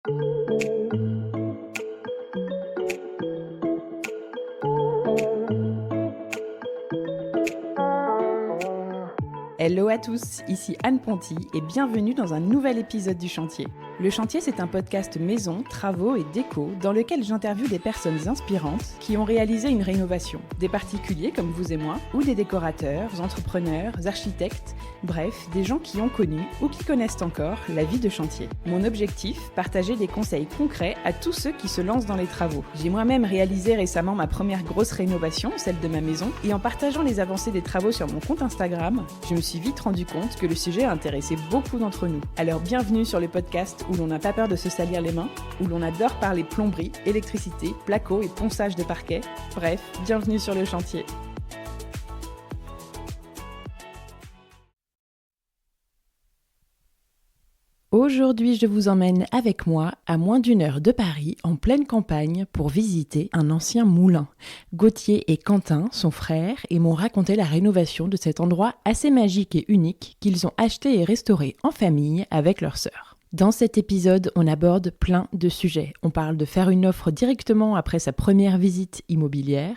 Hello à tous, ici Anne Ponty et bienvenue dans un nouvel épisode du Chantier. Le Chantier, c'est un podcast maison, travaux et déco dans lequel j'interviewe des personnes inspirantes qui ont réalisé une rénovation. Des particuliers comme vous et moi, ou des décorateurs, entrepreneurs, architectes, bref, des gens qui ont connu ou qui connaissent encore la vie de chantier. Mon objectif, partager des conseils concrets à tous ceux qui se lancent dans les travaux. J'ai moi-même réalisé récemment ma première grosse rénovation, celle de ma maison, et en partageant les avancées des travaux sur mon compte Instagram, je me suis vite rendu compte que le sujet a intéressé beaucoup d'entre nous. Alors bienvenue sur le podcast où l'on n'a pas peur de se salir les mains, où l'on adore parler plomberie, électricité, placo et ponçage de parquet. Bref, bienvenue sur le chantier. Aujourd'hui, je vous emmène avec moi à moins d'1 heure de Paris, en pleine campagne, pour visiter un ancien moulin. Gauthier et Quentin, son frère, et m'ont raconté la rénovation de cet endroit assez magique et unique qu'ils ont acheté et restauré en famille avec leur sœur. Dans cet épisode, on aborde plein de sujets. On parle de faire une offre directement après sa première visite immobilière,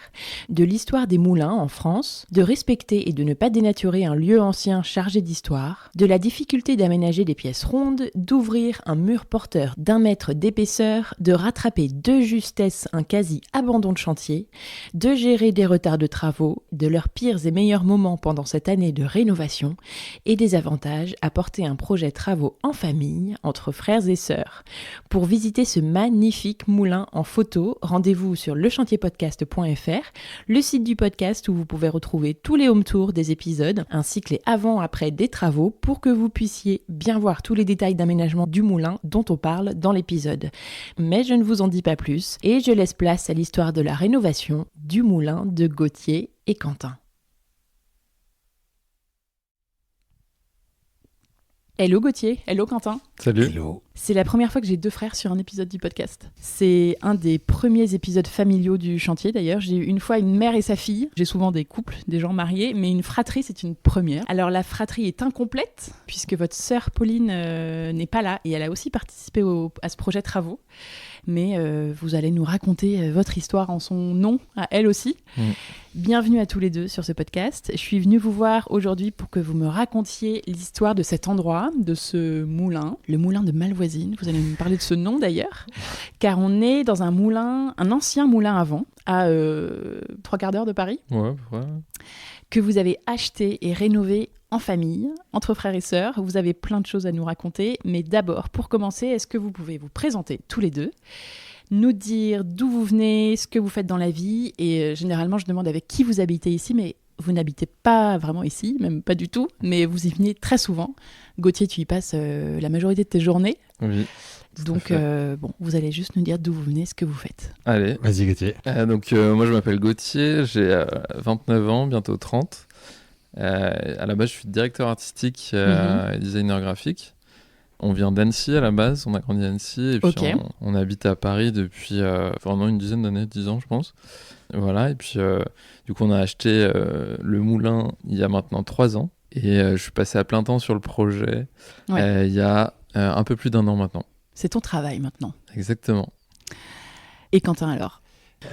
de l'histoire des moulins en France, de respecter et de ne pas dénaturer un lieu ancien chargé d'histoire, de la difficulté d'aménager des pièces rondes, d'ouvrir un mur porteur d'1 mètre d'épaisseur, de rattraper de justesse un quasi-abandon de chantier, de gérer des retards de travaux, de leurs pires et meilleurs moments pendant cette année de rénovation et des avantages à porter un projet travaux en famille, entre frères et sœurs. Pour visiter ce magnifique moulin en photo, rendez-vous sur lechantierpodcast.fr, le site du podcast où vous pouvez retrouver tous les home tours des épisodes, ainsi que les avant-après des travaux pour que vous puissiez bien voir tous les détails d'aménagement du moulin dont on parle dans l'épisode. Mais je ne vous en dis pas plus et je laisse place à l'histoire de la rénovation du moulin de Gauthier et Quentin. Hello Gauthier, hello Quentin. Salut. Hello. C'est la première fois que j'ai 2 frères sur un épisode du podcast. C'est un des premiers épisodes familiaux du chantier d'ailleurs. J'ai eu une fois une mère et sa fille. J'ai souvent des couples, des gens mariés, mais une fratrie, c'est une première. Alors la fratrie est incomplète puisque votre sœur Pauline n'est pas là et elle a aussi participé à ce projet travaux. Mais vous allez nous raconter votre histoire en son nom, à elle aussi. Bienvenue à tous les deux sur ce podcast. Je suis venue vous voir aujourd'hui pour que vous me racontiez l'histoire de cet endroit, de ce moulin, le moulin de Malvoisine. Vous allez me parler de ce nom d'ailleurs, car on est dans un moulin, un ancien moulin à vent, à 3/4 d'heure de Paris, que vous avez acheté et rénové en famille, entre frères et sœurs. Vous avez plein de choses à nous raconter, mais d'abord, pour commencer, est-ce que vous pouvez vous présenter tous les deux, nous dire d'où vous venez, ce que vous faites dans la vie, et généralement je demande avec qui vous habitez ici, mais vous n'habitez pas vraiment ici, même pas du tout, mais vous y venez très souvent. Gauthier, tu y passes la majorité de tes journées. Oui. Donc, vous allez juste nous dire d'où vous venez, ce que vous faites. Allez. Vas-y Gauthier. Moi je m'appelle Gauthier, j'ai 29 ans, bientôt 30. À la base, je suis directeur artistique et designer graphique. On vient d'Annecy à la base, on a grandi à Annecy et puis on habite à Paris depuis vraiment une dizaine d'années, 10 ans je pense. Voilà, et puis du coup on a acheté le moulin il y a maintenant 3 ans et je suis passé à plein temps sur le projet il y a un peu plus d'1 an maintenant. C'est ton travail maintenant. Exactement. Et Quentin alors ?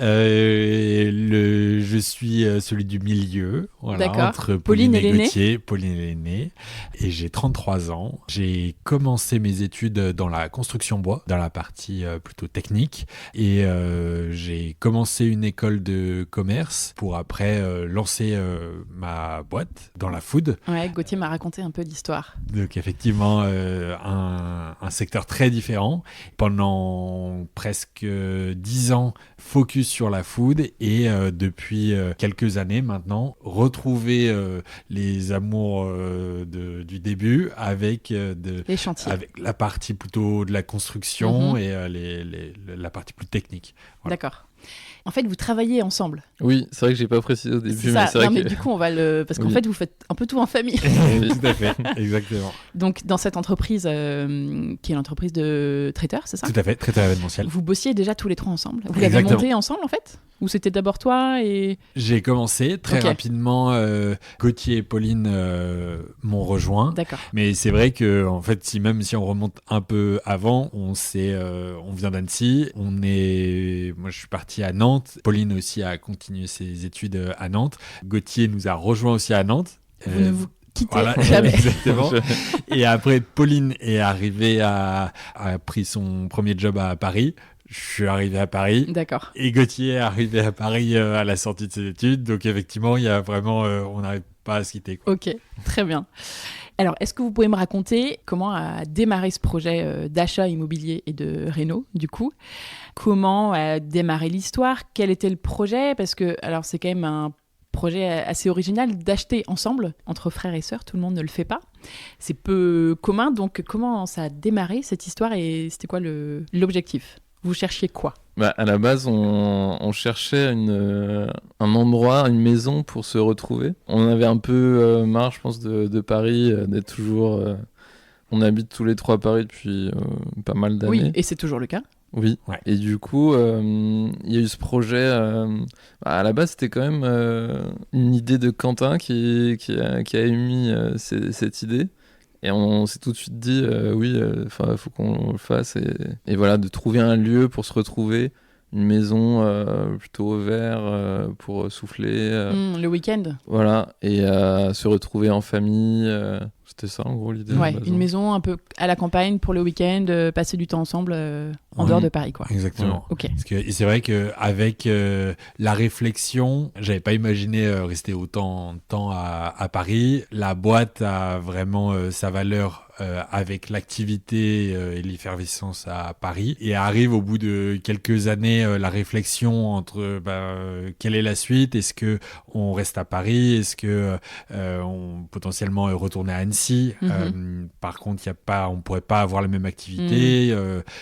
Je suis celui du milieu, entre Pauline et Gauthier. Pauline est l'aînée, et j'ai 33 ans. J'ai commencé mes études dans la construction bois, dans la partie plutôt technique, et j'ai commencé une école de commerce pour après lancer ma boîte dans la food. Ouais, Gauthier m'a raconté un peu l'histoire. Donc effectivement, un secteur très différent. Pendant presque 10 ans, focus sur la food et depuis quelques années maintenant retrouver les amours du début avec les chantiers, avec la partie plutôt de la construction et la partie plus technique. Voilà. D'accord. En fait, vous travaillez ensemble. Oui, c'est vrai que j'ai pas précisé au début. C'est ça. Mais c'est vrai mais du coup, on va parce qu'en fait, vous faites un peu tout en famille. Tout à fait, exactement. Donc, dans cette entreprise qui est l'entreprise de traiteur, c'est ça ? Tout à fait, traiteur événementiel. Vous bossiez déjà tous les 3 ensemble. Vous l'avez monté ensemble, en fait ? Ou c'était d'abord toi et... J'ai commencé très rapidement. Gauthier et Pauline m'ont rejoint. D'accord. Mais c'est vrai que, en fait, même si on remonte un peu avant, on vient d'Annecy. Moi, je suis parti à Nantes. Pauline aussi a continué ses études à Nantes. Gauthier nous a rejoint aussi à Nantes. Vous ne vous quittez voilà, jamais. Exactement. Et après, Pauline est arrivée a pris son premier job à Paris. Je suis arrivé à Paris. D'accord. Et Gauthier est arrivé à Paris à la sortie de ses études. Donc, effectivement, il y a vraiment... on n'arrive pas à se quitter, quoi. Ok, très bien. Alors, est-ce que vous pouvez me raconter comment a démarré ce projet d'achat immobilier et de réno, du coup ? Comment a démarré l'histoire ? Quel était le projet ? Parce que, alors, c'est quand même un projet assez original d'acheter ensemble, entre frères et sœurs. Tout le monde ne le fait pas. C'est peu commun. Donc, comment ça a démarré, cette histoire ? Et c'était quoi l'objectif ? Vous cherchiez quoi ? À la base, on cherchait un endroit, une maison pour se retrouver. On avait un peu marre, je pense, de Paris, d'être toujours... on habite tous les trois à Paris depuis pas mal d'années. Oui, et c'est toujours le cas. Oui, ouais. Et du coup, il y a eu ce projet... à la base, c'était quand même une idée de Quentin qui a émis cette idée. Et on s'est tout de suite dit, faut qu'on le fasse. Et voilà, de trouver un lieu pour se retrouver, une maison plutôt au vert pour souffler. Le week-end. Voilà, et se retrouver en famille. C'était ça, en gros, l'idée. Ouais, une maison un peu à la campagne pour le week-end, passer du temps ensemble en dehors de Paris, quoi. Exactement. Ok. Et c'est vrai qu'avec la réflexion, j'avais pas imaginé rester autant de temps à Paris. La boîte a vraiment sa valeur avec l'activité et l'effervescence à Paris. Et arrive au bout de quelques années la réflexion entre quelle est la suite ? Est-ce qu'on reste à Paris ? Est-ce qu'on potentiellement retourner à Annecy ? Par contre, on pourrait pas avoir la même activité,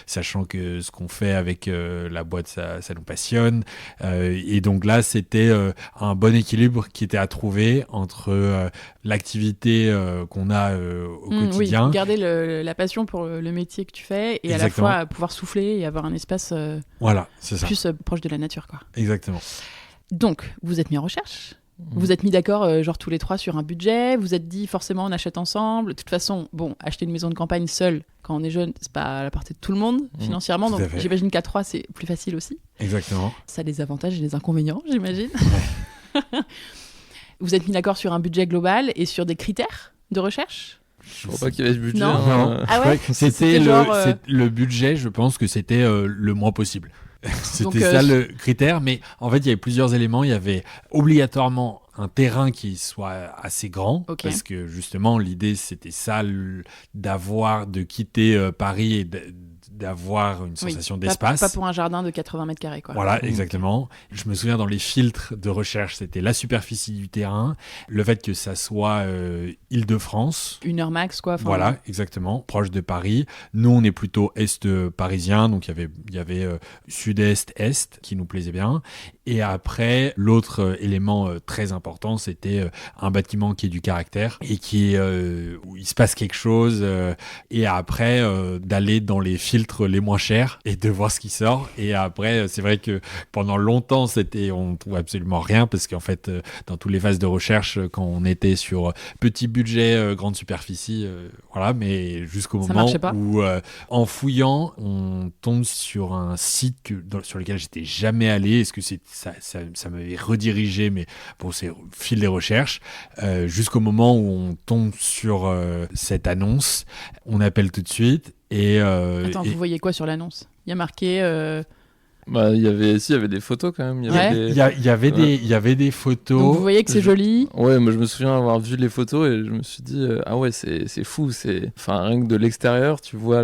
sachant que ce qu'on fait avec la boîte, ça nous passionne. Et donc là, c'était un bon équilibre qui était à trouver entre l'activité qu'on a au quotidien. Oui, garder la passion pour le métier que tu fais et Exactement. À la fois pouvoir souffler et avoir un espace voilà, c'est ça. Plus proche de la nature, quoi. Exactement. Donc, vous êtes mis en recherche. Vous êtes mis d'accord, genre tous les trois, sur un budget. Vous êtes dit, forcément, on achète ensemble. De toute façon, acheter une maison de campagne seule, quand on est jeune, c'est pas à la portée de tout le monde, financièrement. Donc, j'imagine qu'à trois, c'est plus facile aussi. Exactement. Ça a des avantages et des inconvénients, j'imagine. Ouais. Vous êtes mis d'accord sur un budget global et sur des critères de recherche ? Je crois pas qu'il y avait ce budget. Non. Ah ouais, c'était le budget, je pense que c'était le moins possible. C'était ça le critère, mais en fait, il y avait plusieurs éléments. Il y avait obligatoirement un terrain qui soit assez grand, parce que justement, l'idée, c'était ça, de quitter Paris et d'avoir une sensation d'espace. Pas pour un jardin de 80 mètres carrés, quoi. Voilà, exactement. Je me souviens, dans les filtres de recherche, c'était la superficie du terrain, le fait que ça soit Île-de-France. 1 heure max, quoi. Voilà, exactement, proche de Paris. Nous, on est plutôt est parisien, donc il y avait sud-est, est, qui nous plaisait bien. Et après, l'autre élément très important, c'était un bâtiment qui ait du caractère et où il se passe quelque chose. Et après, d'aller dans les filtres les moins chers et de voir ce qui sort. Et après, c'est vrai que pendant longtemps, on ne trouvait absolument rien, parce qu'en fait, dans toutes les phases de recherche, quand on était sur petit budget, grande superficie, voilà, mais jusqu'au moment où, en fouillant, on tombe sur un site sur lequel j'étais jamais allé. Est-ce que ça m'avait redirigé, mais bon, c'est au fil des recherches, jusqu'au moment où on tombe sur cette annonce, on appelle tout de suite. Attends, vous voyez quoi sur l'annonce ? Il y a marqué... il y avait des photos quand même. Il y avait des photos. Donc vous voyez que c'est joli. Ouais, moi je me souviens avoir vu les photos et je me suis dit, ah ouais, c'est fou. Enfin, rien que de l'extérieur, tu vois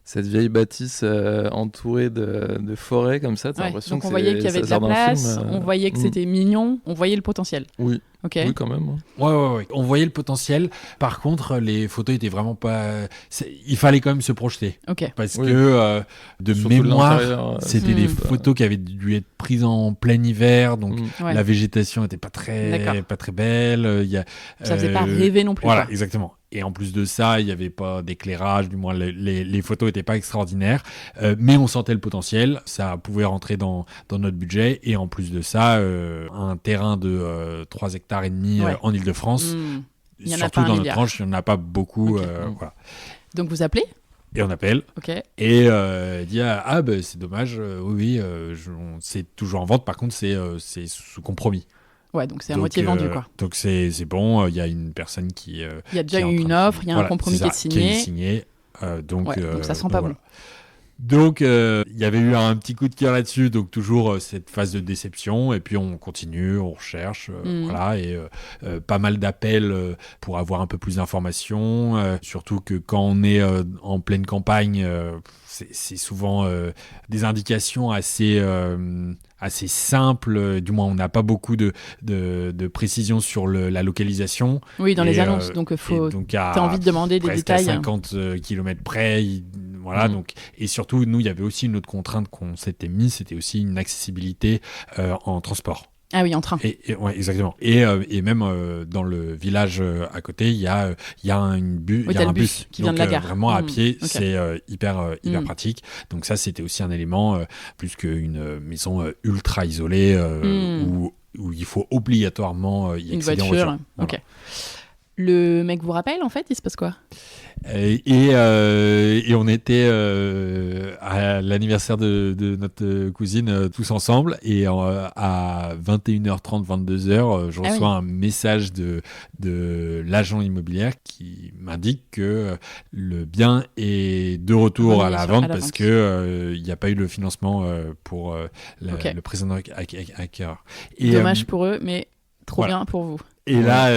cette vieille bâtisse entourée de forêts comme ça. T'as l'impression donc on voyait qu'il y avait de la place, on voyait que c'était mignon, on voyait le potentiel. Oui. Okay. Oui, quand même. Ouais. On voyait le potentiel. Par contre, les photos étaient vraiment pas... Il fallait quand même se projeter. Parce que, de surtout mémoire, c'était des photos qui avaient dû être prises en plein hiver. Donc, la végétation n'était pas très belle. Ça faisait pas rêver non plus. Voilà, exactement. Et en plus de ça, il n'y avait pas d'éclairage, du moins les photos n'étaient pas extraordinaires, mais on sentait le potentiel, ça pouvait rentrer dans notre budget. Et en plus de ça, un terrain de 3 hectares et demi en Ile-de-France, surtout dans notre tranche, il n'y en a pas beaucoup. Voilà. Donc vous appelez ? Et on appelle. Et dit c'est dommage, c'est toujours en vente, par contre c'est sous compromis. Ouais, donc c'est à moitié vendu, quoi. Donc c'est bon, il y a une personne qui... il y a déjà eu une offre, il y a un compromis qui est signé. Qui est signé, donc ça sent pas bon. Donc il y avait eu un petit coup de cœur là-dessus, donc toujours cette phase de déception, et puis on continue, on recherche, voilà, et pas mal d'appels pour avoir un peu plus d'informations, surtout que quand on est en pleine campagne, c'est souvent des indications assez simples, du moins on n'a pas beaucoup de précision sur la localisation. Oui, dans les annonces, donc t'as envie de demander des détails. À 50 km près, voilà, donc, et surtout, nous, il y avait aussi une autre contrainte qu'on s'était mise, c'était aussi une accessibilité en transport. Ah oui, en train. Ouais, exactement. Et même dans le village à côté, il y a un bus qui vient de la gare. Vraiment à pied, c'est hyper pratique. Donc ça, c'était aussi un élément plus qu'une maison ultra isolée où il faut obligatoirement y accéder en voiture. Voilà. Ok. Le mec vous rappelle, en fait, il se passe quoi ? Et on était à l'anniversaire de notre cousine tous ensemble, et à 21h30, 22h, je reçois un message de l'agent immobilier qui m'indique que le bien est de retour à la vente parce que il n'y a pas eu le financement pour le précédent acquéreur. Dommage pour eux, mais trop bien pour vous. Et là,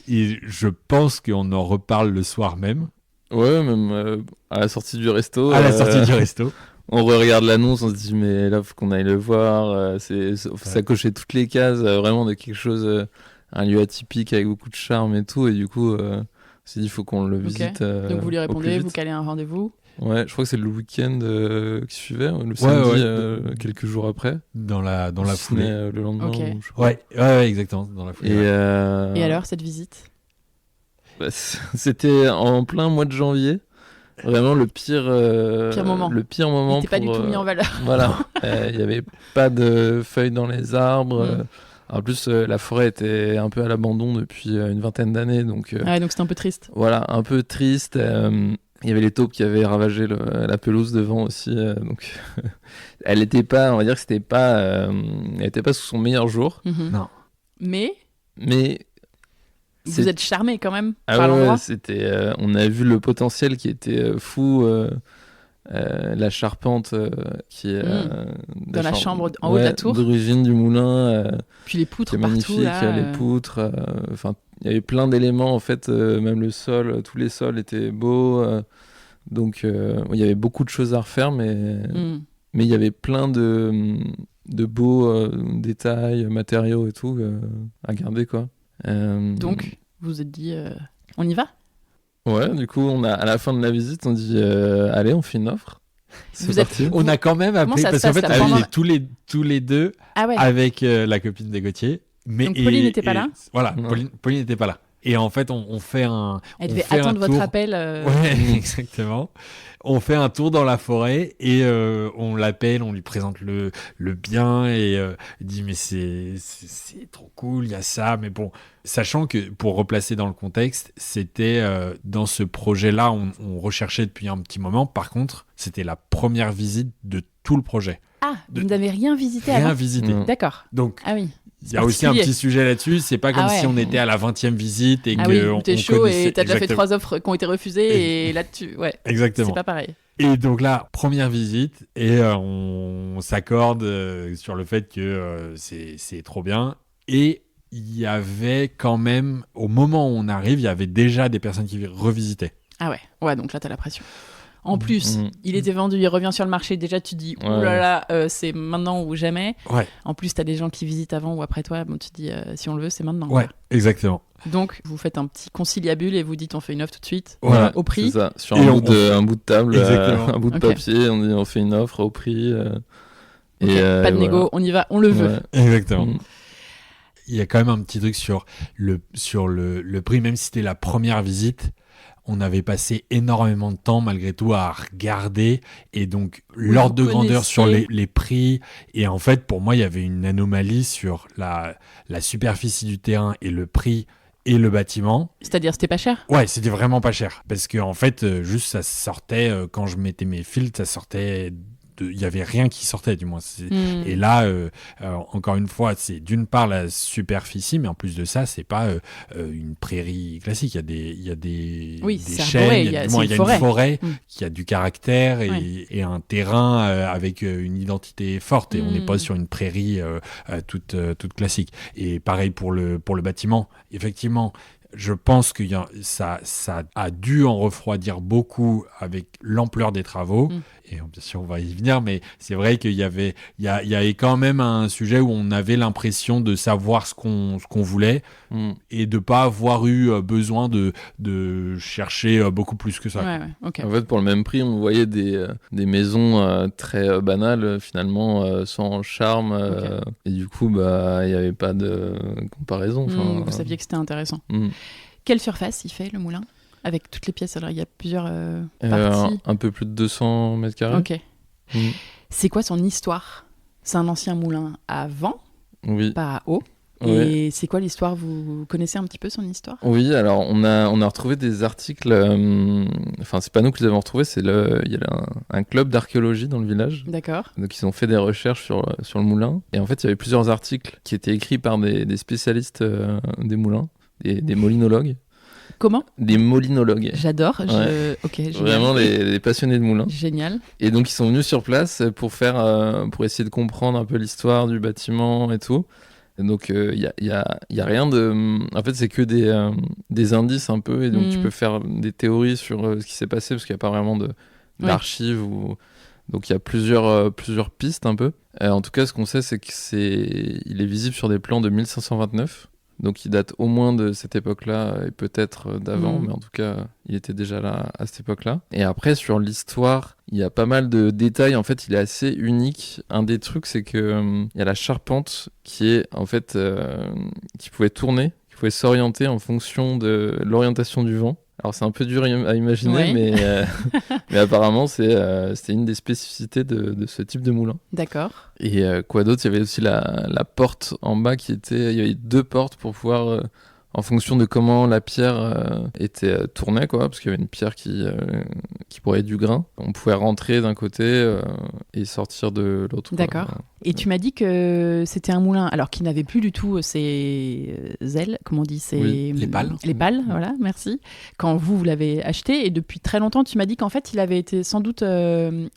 et je pense qu'on en reparle le soir même. Ouais, même à la sortie du resto. À la sortie du resto. On regarde l'annonce, on se dit, mais là, faut qu'on aille le voir. Ça cochait toutes les cases, vraiment de quelque chose, un lieu atypique avec beaucoup de charme et tout. Et du coup, on s'est dit, il faut qu'on le visite. Donc vous lui répondez, vous calez un rendez-vous ? Ouais, je crois que c'est le week-end qui suivait, le samedi, quelques jours après. Dans la foulée. Le lendemain. Ouais, exactement, dans la foulée. Et alors, cette visite ? C'était en plein mois de janvier. Vraiment le pire moment. Le pire moment. Il n'était pas du tout mis en valeur. Voilà. Il n'y avait pas de feuilles dans les arbres. En plus, la forêt était un peu à l'abandon depuis une vingtaine d'années. Donc c'était un peu triste. Voilà, un peu triste. Il y avait les taupes qui avaient ravagé la pelouse devant aussi, donc elle n'était pas, on va dire que c'était pas, elle n'était pas sous son meilleur jour. Non. Mais vous êtes charmé quand même par l'endroit. On a vu le potentiel qui était fou. La charpente qui est dans la chambre en haut de la tour, d'origine du moulin. Puis les poutres qui est magnifique, partout, là, les poutres. Il y avait plein d'éléments en fait, même le sol, tous les sols étaient beaux. Donc il y avait beaucoup de choses à refaire, mais il y avait plein de beaux détails, matériaux et tout à garder, quoi. Donc vous vous êtes dit, on y va ? Ouais, du coup, à la fin de la visite, on dit allez, on fait une offre. On a quand même appelé parce qu'en fait, on est tous les deux avec la copine des Gauthier. Donc Pauline n'était pas là. Voilà, Pauline n'était pas là. Et en fait, on fait un. Elle devait attendre votre appel. Ouais, exactement. On fait un tour dans la forêt et on l'appelle, on lui présente le bien et il dit mais c'est trop cool, il y a ça. Mais bon, sachant que pour replacer dans le contexte, c'était dans ce projet-là, on recherchait depuis un petit moment. Par contre, c'était la première visite de tout le projet. Ah, vous n'avez rien visité avant ? Rien visité. D'accord. Donc, ah oui. Il y a aussi un petit sujet là-dessus, c'est pas comme si on était à la 20e visite et que t'es chaud et t'as déjà fait 3 offres qui ont été refusées et là-dessus, exactement. C'est pas pareil. Et donc là, première visite et on s'accorde sur le fait que c'est trop bien. Et il y avait quand même, au moment où on arrive, il y avait déjà des personnes qui revisitaient. Ah ouais, donc là t'as la pression. En plus, il était vendu, il revient sur le marché. Déjà, tu te dis, oulala, c'est maintenant ou jamais. Ouais. En plus, tu as des gens qui visitent avant ou après toi. Bon, tu te dis, si on le veut, c'est maintenant. Ouais, exactement. Donc, vous faites un petit conciliabule et vous dites, on fait une offre tout de suite, voilà, au prix. C'est ça, sur un bout de table, un bout de papier, on dit, on fait une offre au prix. Pas de négo, on y va, on le veut. Exactement. il y a quand même un petit truc sur le prix, même si c'était la première visite. On avait passé énormément de temps malgré tout à regarder et donc l'ordre de grandeur sur les prix. Et en fait, pour moi, il y avait une anomalie sur la superficie du terrain et le prix et le bâtiment. C'est-à-dire, c'était pas cher ? Ouais, c'était vraiment pas cher. Parce que en fait, juste ça sortait, quand je mettais mes filtres, ça sortait... Il n'y avait rien qui sortait, du moins. Et là, encore une fois, c'est d'une part la superficie, mais en plus de ça, c'est pas une prairie classique. Il y a des chênes, il y a une forêt qui a du caractère et un terrain avec une identité forte. Et on n'est pas sur une prairie toute classique. Et pareil pour le bâtiment. Effectivement, je pense que ça a dû en refroidir beaucoup avec l'ampleur des travaux. Et bien sûr, on va y venir, mais c'est vrai qu'il y avait quand même un sujet où on avait l'impression de savoir ce qu'on voulait et de pas avoir eu besoin de chercher beaucoup plus que ça. Ouais, okay. En fait, pour le même prix, on voyait des maisons très banales, finalement, sans charme. Okay. Et du coup, il n'y avait pas de comparaison. Vous saviez que c'était intéressant. Quelle surface il fait, le moulin ? Avec toutes les pièces, alors il y a plusieurs parties. Un peu plus de 200 mètres carrés. Ok. C'est quoi son histoire ? C'est un ancien moulin à vent, pas à eau. Et c'est quoi l'histoire ? Vous connaissez un petit peu son histoire ? Oui, alors on a retrouvé des articles. Enfin, c'est pas nous qui les avons retrouvés, il y a un club d'archéologie dans le village. D'accord. Donc ils ont fait des recherches sur le moulin. Et en fait, il y avait plusieurs articles qui étaient écrits par des spécialistes des moulins, des molinologues. Comment ? Des molinologues. J'adore. Ouais. Ok, génial. Vraiment les passionnés de moulins. Génial. Et donc ils sont venus sur place pour essayer de comprendre un peu l'histoire du bâtiment et tout. Et donc il y a rien de. En fait, c'est que des indices un peu, et donc tu peux faire des théories sur ce qui s'est passé parce qu'il n'y a pas vraiment d'archives ou. Donc il y a plusieurs pistes un peu. En tout cas, ce qu'on sait, c'est qu'il est visible sur des plans de 1529. Donc il date au moins de cette époque-là et peut-être d'avant, mais en tout cas il était déjà là à cette époque-là. Et après sur l'histoire, il y a pas mal de détails. En fait, il est assez unique. Un des trucs, c'est que il y a la charpente qui est en fait qui pouvait tourner, qui pouvait s'orienter en fonction de l'orientation du vent. Alors c'est un peu dur à imaginer, mais apparemment c'était une des spécificités de ce type de moulin. D'accord. Et quoi d'autre ? Il y avait aussi la porte en bas il y avait 2 portes pour pouvoir, en fonction de comment la pierre était tournée, quoi, parce qu'il y avait une pierre qui broyait du grain. On pouvait rentrer d'un côté et sortir de l'autre. D'accord. Et tu m'as dit que c'était un moulin, alors qui n'avait plus du tout ses ailes, comment on dit, les pales. Les pales, voilà, merci. Quand vous l'avez acheté, et depuis très longtemps, tu m'as dit qu'en fait, il avait été sans doute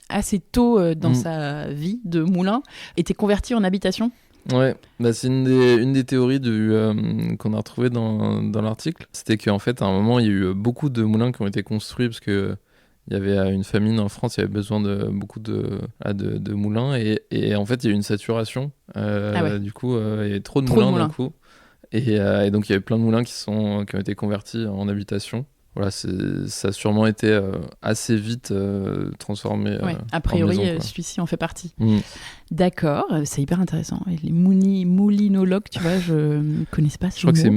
assez tôt dans sa vie de moulin, été converti en habitation. Ouais, c'est une des théories qu'on a retrouvées dans l'article. C'était qu'en fait, à un moment, il y a eu beaucoup de moulins qui ont été construits parce que il y avait une famine en France, il y avait besoin de beaucoup de moulins et en fait, il y a eu une saturation. Du coup, il y avait trop de moulins d'un coup. Et donc, il y avait plein de moulins qui ont été convertis en habitation. Voilà, ça a sûrement été assez vite transformé. A priori, en maison, celui-ci en fait partie. D'accord, c'est hyper intéressant. Et les moulinologues, tu vois, je ne connaissais pas ce mot. Je crois que c'est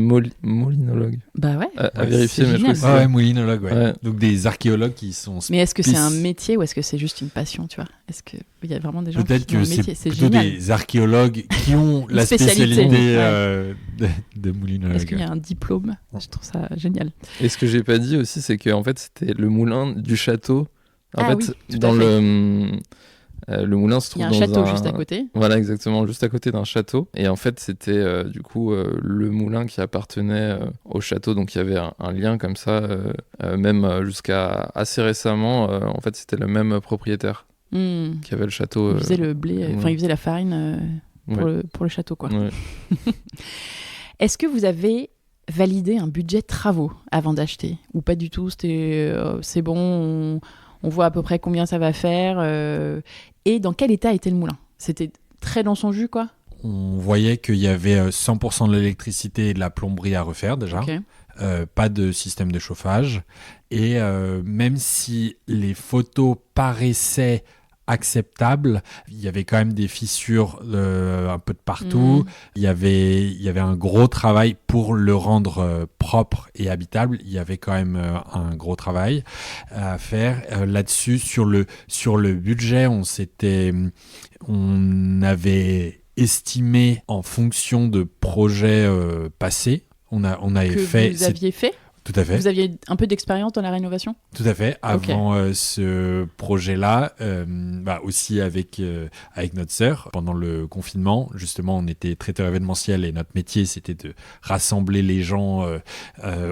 molinologue. Bah ouais. À vérifier, mais je crois que c'est... Ouais, moulinologue, ouais. Donc des archéologues qui sont... Mais est-ce que c'est un métier ou est-ce que c'est juste une passion, tu vois ? Est-ce qu'il y a vraiment des gens Peut-être qui ont un métier ? C'est plutôt des archéologues qui ont la spécialité de moulinologue. Est-ce qu'il y a un diplôme ? Je trouve ça génial. Et ce que j'ai pas dit aussi, c'est qu'en fait, c'était le moulin du château. En fait, oui, dans le moulin se trouve dans un... Il y a un château juste à côté. Voilà, exactement, juste à côté d'un château. Et en fait, c'était du coup le moulin qui appartenait au château. Donc, il y avait un lien comme ça, même jusqu'à assez récemment. En fait, c'était le même propriétaire qui avait le château. Il faisait le blé, il faisait la farine pour le château, quoi. Ouais. Est-ce que vous avez validé un budget travaux avant d'acheter ? Ou pas du tout ? C'était c'est bon, on voit à peu près combien ça va faire. Et dans quel état était le moulin ? C'était très dans son jus, quoi ? On voyait qu'il y avait 100% de l'électricité et de la plomberie à refaire déjà. Okay. Pas de système de chauffage. Et même si les photos paraissaient acceptable. Il y avait quand même des fissures un peu de partout. Il y avait un gros travail pour le rendre propre et habitable. Il y avait quand même un gros travail à faire là-dessus. Sur le budget, on avait estimé en fonction de projets passés. On avait fait. Vous aviez fait. Tout à fait. Vous aviez un peu d'expérience dans la rénovation ? Tout à fait. Avant ce projet-là, aussi avec notre sœur, pendant le confinement, justement, on était traiteur événementiel et notre métier, c'était de rassembler les gens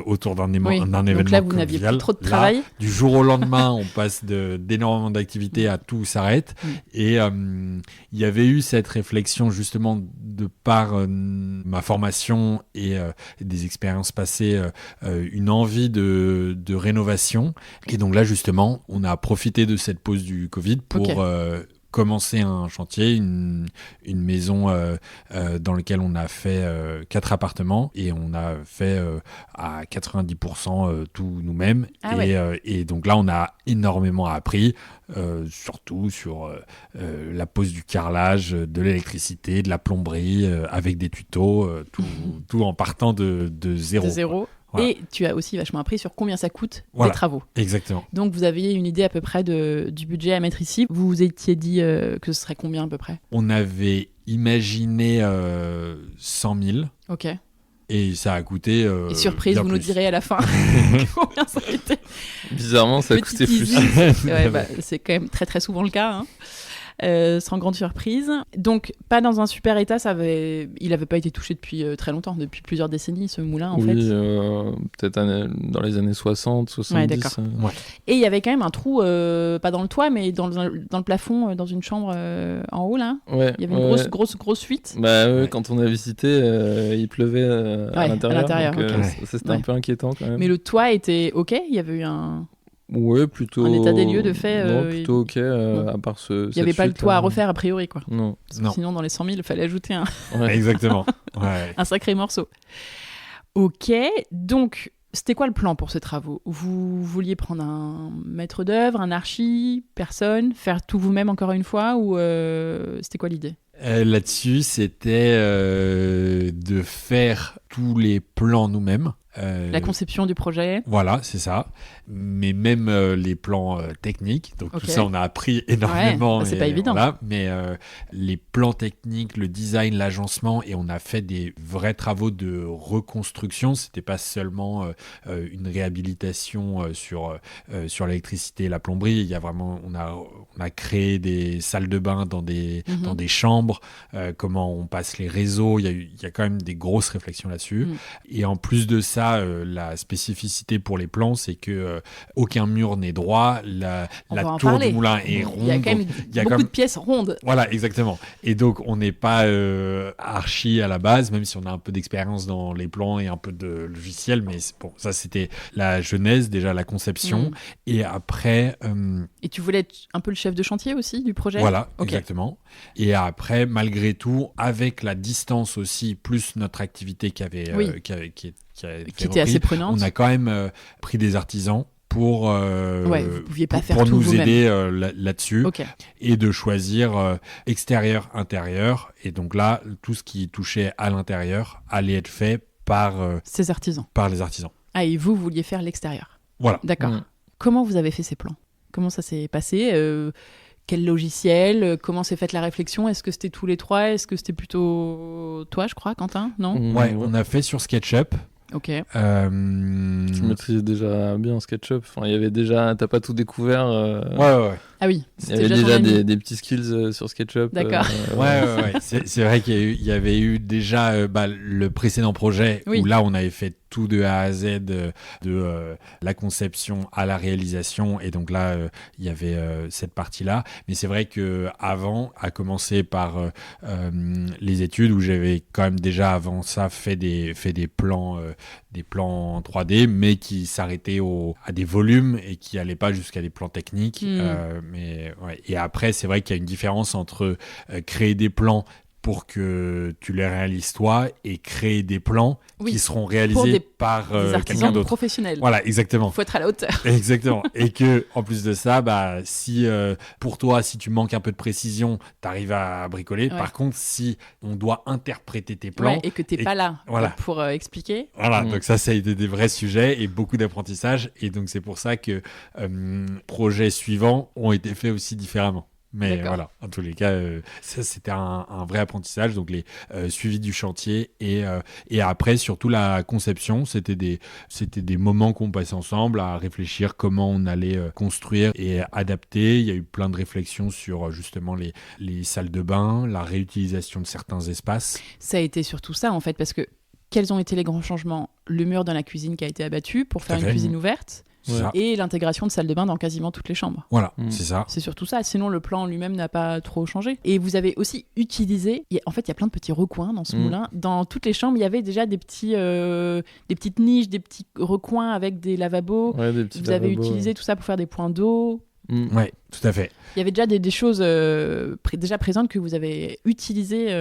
autour d'un événement convivial. Donc là, vous n'aviez plus trop de travail. Là, du jour au lendemain, on passe d'énormément d'activités à tout s'arrête. Et il y avait eu cette réflexion, justement, de par ma formation et des expériences passées, une envie de rénovation. Et donc là, justement, on a profité de cette pause du Covid pour commencer un chantier, une maison dans laquelle on a fait 4 appartements et on a fait à 90% tout nous-mêmes. Et donc là, on a énormément appris, surtout sur la pose du carrelage, de l'électricité, de la plomberie, avec des tutos, tout en partant de zéro. De zéro. Voilà. Et tu as aussi vachement appris sur combien ça coûte les travaux. Exactement. Donc vous aviez une idée à peu près du budget à mettre ici. Vous vous étiez dit que ce serait combien à peu près ? On avait imaginé 100 000. Ok. Et ça a coûté. Et surprise, vous nous direz à la fin combien ça a été. Bizarrement, ça a coûté plus. C'est quand même très très souvent le cas. Sans grande surprise. Donc, pas dans un super état, il n'avait pas été touché depuis très longtemps, depuis plusieurs décennies, ce moulin, en fait. Peut-être dans les années 60, 70. Ouais, d'accord. Et il y avait quand même un trou, pas dans le toit, mais dans le plafond, dans une chambre en haut, là. Ouais, il y avait une grosse fuite. Quand on a visité, il pleuvait à l'intérieur. Donc, c'était un peu inquiétant, quand même. Mais le toit était OK ? Il y avait eu un... Ouais, plutôt. Un état des lieux de fait. Plutôt ok, à part ce. Il n'y avait pas le toit à refaire a priori, quoi. Non. Sinon, dans les 100 000, il fallait ajouter un. Exactement. Ouais. Un sacré morceau. Ok, donc c'était quoi le plan pour ces travaux ? Vous vouliez prendre un maître d'œuvre, un archi, personne, faire tout vous-même encore une fois, ou c'était quoi l'idée ? Là-dessus, c'était de faire tous les plans nous-mêmes. La conception du projet. Voilà, c'est ça. Mais même les plans techniques. Donc tout ça, on a appris énormément. Ouais, c'est pas évident. Voilà, mais les plans techniques, le design, l'agencement, et on a fait des vrais travaux de reconstruction. C'était pas seulement une réhabilitation sur l'électricité et la plomberie. Il y a vraiment, on a créé des salles de bain dans des chambres. Comment on passe les réseaux. Il y a quand même des grosses réflexions là-dessus. Et en plus de ça, la spécificité pour les plans, c'est que aucun mur n'est droit, la tour du moulin est ronde. Il y a quand même beaucoup de pièces rondes. Voilà, exactement. Et donc, on n'est pas archi à la base, même si on a un peu d'expérience dans les plans et un peu de logiciel, mais bon, ça, c'était la genèse, déjà la conception. Et après... Et tu voulais être un peu le chef de chantier aussi du projet ? Voilà, exactement. Et après, malgré tout, avec la distance aussi, plus notre activité qui était assez prenante. On a quand même pris des artisans pour vous pouviez pas faire pour tout nous vous-même. aider là-dessus, et de choisir extérieur, intérieur. Et donc là, tout ce qui touchait à l'intérieur allait être fait par ces artisans. Par les artisans. Ah, et vous vouliez faire l'extérieur. Voilà. D'accord. Comment vous avez fait ces plans ? Comment ça s'est passé ? Quel logiciel ? Comment s'est faite la réflexion ? Est-ce que c'était tous les trois ? Est-ce que c'était plutôt toi, je crois, Quentin ? Non ? Ouais, on a fait sur SketchUp. Ok. Je maîtrisais déjà bien SketchUp. Enfin, il y avait déjà... T'as pas tout découvert. Ouais. Ah oui. Il y avait déjà des petits skills sur SketchUp. D'accord. Ouais. C'est vrai qu'il y avait eu déjà le précédent projet où là, on avait fait tout de A à Z, de la conception à la réalisation. Et donc là, il y avait cette partie-là. Mais c'est vrai qu'avant, à commencer par les études, où j'avais quand même déjà avant ça fait des plans en 3D, mais qui s'arrêtaient à des volumes et qui n'allaient pas jusqu'à des plans techniques. Mais, ouais. Et après, c'est vrai qu'il y a une différence entre créer des plans pour que tu les réalises toi et créer des plans qui seront réalisés par quelqu'un d'autre. Professionnels. Voilà, exactement. Il faut être à la hauteur. Exactement. Et que, en plus de ça, si pour toi, si tu manques un peu de précision, tu arrives à bricoler. Ouais. Par contre, si on doit interpréter tes plans... et que tu n'es pas là pour expliquer. Voilà, donc ça a été des vrais sujets et beaucoup d'apprentissage. Et donc, c'est pour ça que projets suivants ont été faits aussi différemment. Mais D'accord. Voilà, en tous les cas, ça c'était un vrai apprentissage, donc les suivis du chantier et après surtout la conception, c'était des moments qu'on passait ensemble à réfléchir comment on allait construire et adapter. Il y a eu plein de réflexions sur justement les salles de bain, la réutilisation de certains espaces. Ça a été surtout ça en fait, parce que quels ont été les grands changements ? Le mur dans la cuisine qui a été abattu pour faire une cuisine ouverte. Et l'intégration de salle de bain dans quasiment toutes les chambres. Voilà, c'est ça. C'est surtout ça. Sinon, le plan lui-même n'a pas trop changé. Et vous avez aussi utilisé... En fait, il y a plein de petits recoins dans ce moulin. Dans toutes les chambres, il y avait déjà des petites niches, des petits recoins avec des lavabos. Ouais, des petits vous avez utilisé tout ça pour faire des points d'eau. Oui, tout à fait. Il y avait déjà des choses déjà présentes que vous avez utilisées,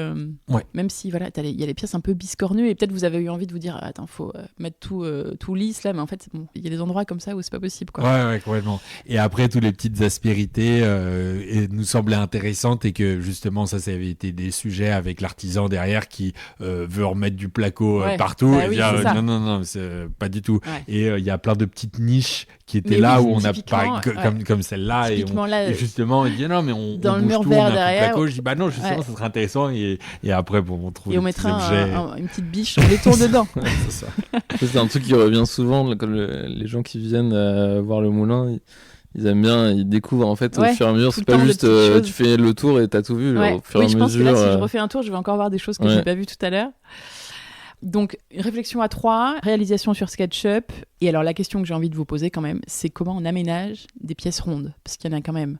même si il y a les pièces un peu biscornues et peut-être vous avez eu envie de vous dire attends, faut mettre tout lisse là, mais en fait c'est bon, il y a des endroits comme ça où c'est pas possible quoi. Ouais, complètement. Et après toutes les petites aspérités nous semblaient intéressantes et que justement ça avait été des sujets avec l'artisan derrière qui veut remettre du placo partout et dire non, c'est pas du tout. Ouais. Et il y a plein de petites niches qui étaient là où on n'a pas comme celle-là et justement, il dit non, mais on dans on le mur tout, vert on derrière. Je dis bah non, justement, ça serait intéressant. Et après, on trouve et on mettra une petite biche, on les tourne dedans. C'est ça. C'est un truc qui revient souvent quand les gens qui viennent voir le moulin. Ils aiment bien, ils découvrent en fait au fur et à mesure. C'est pas juste tu fais le tour et t'as tout vu. Au fur et à mesure. Je pense que là, si je refais un tour, je vais encore voir des choses que j'ai pas vues tout à l'heure. Donc, une réflexion à 3, réalisation sur SketchUp. Et alors, la question que j'ai envie de vous poser quand même, c'est comment on aménage des pièces rondes ? Parce qu'il y en a quand même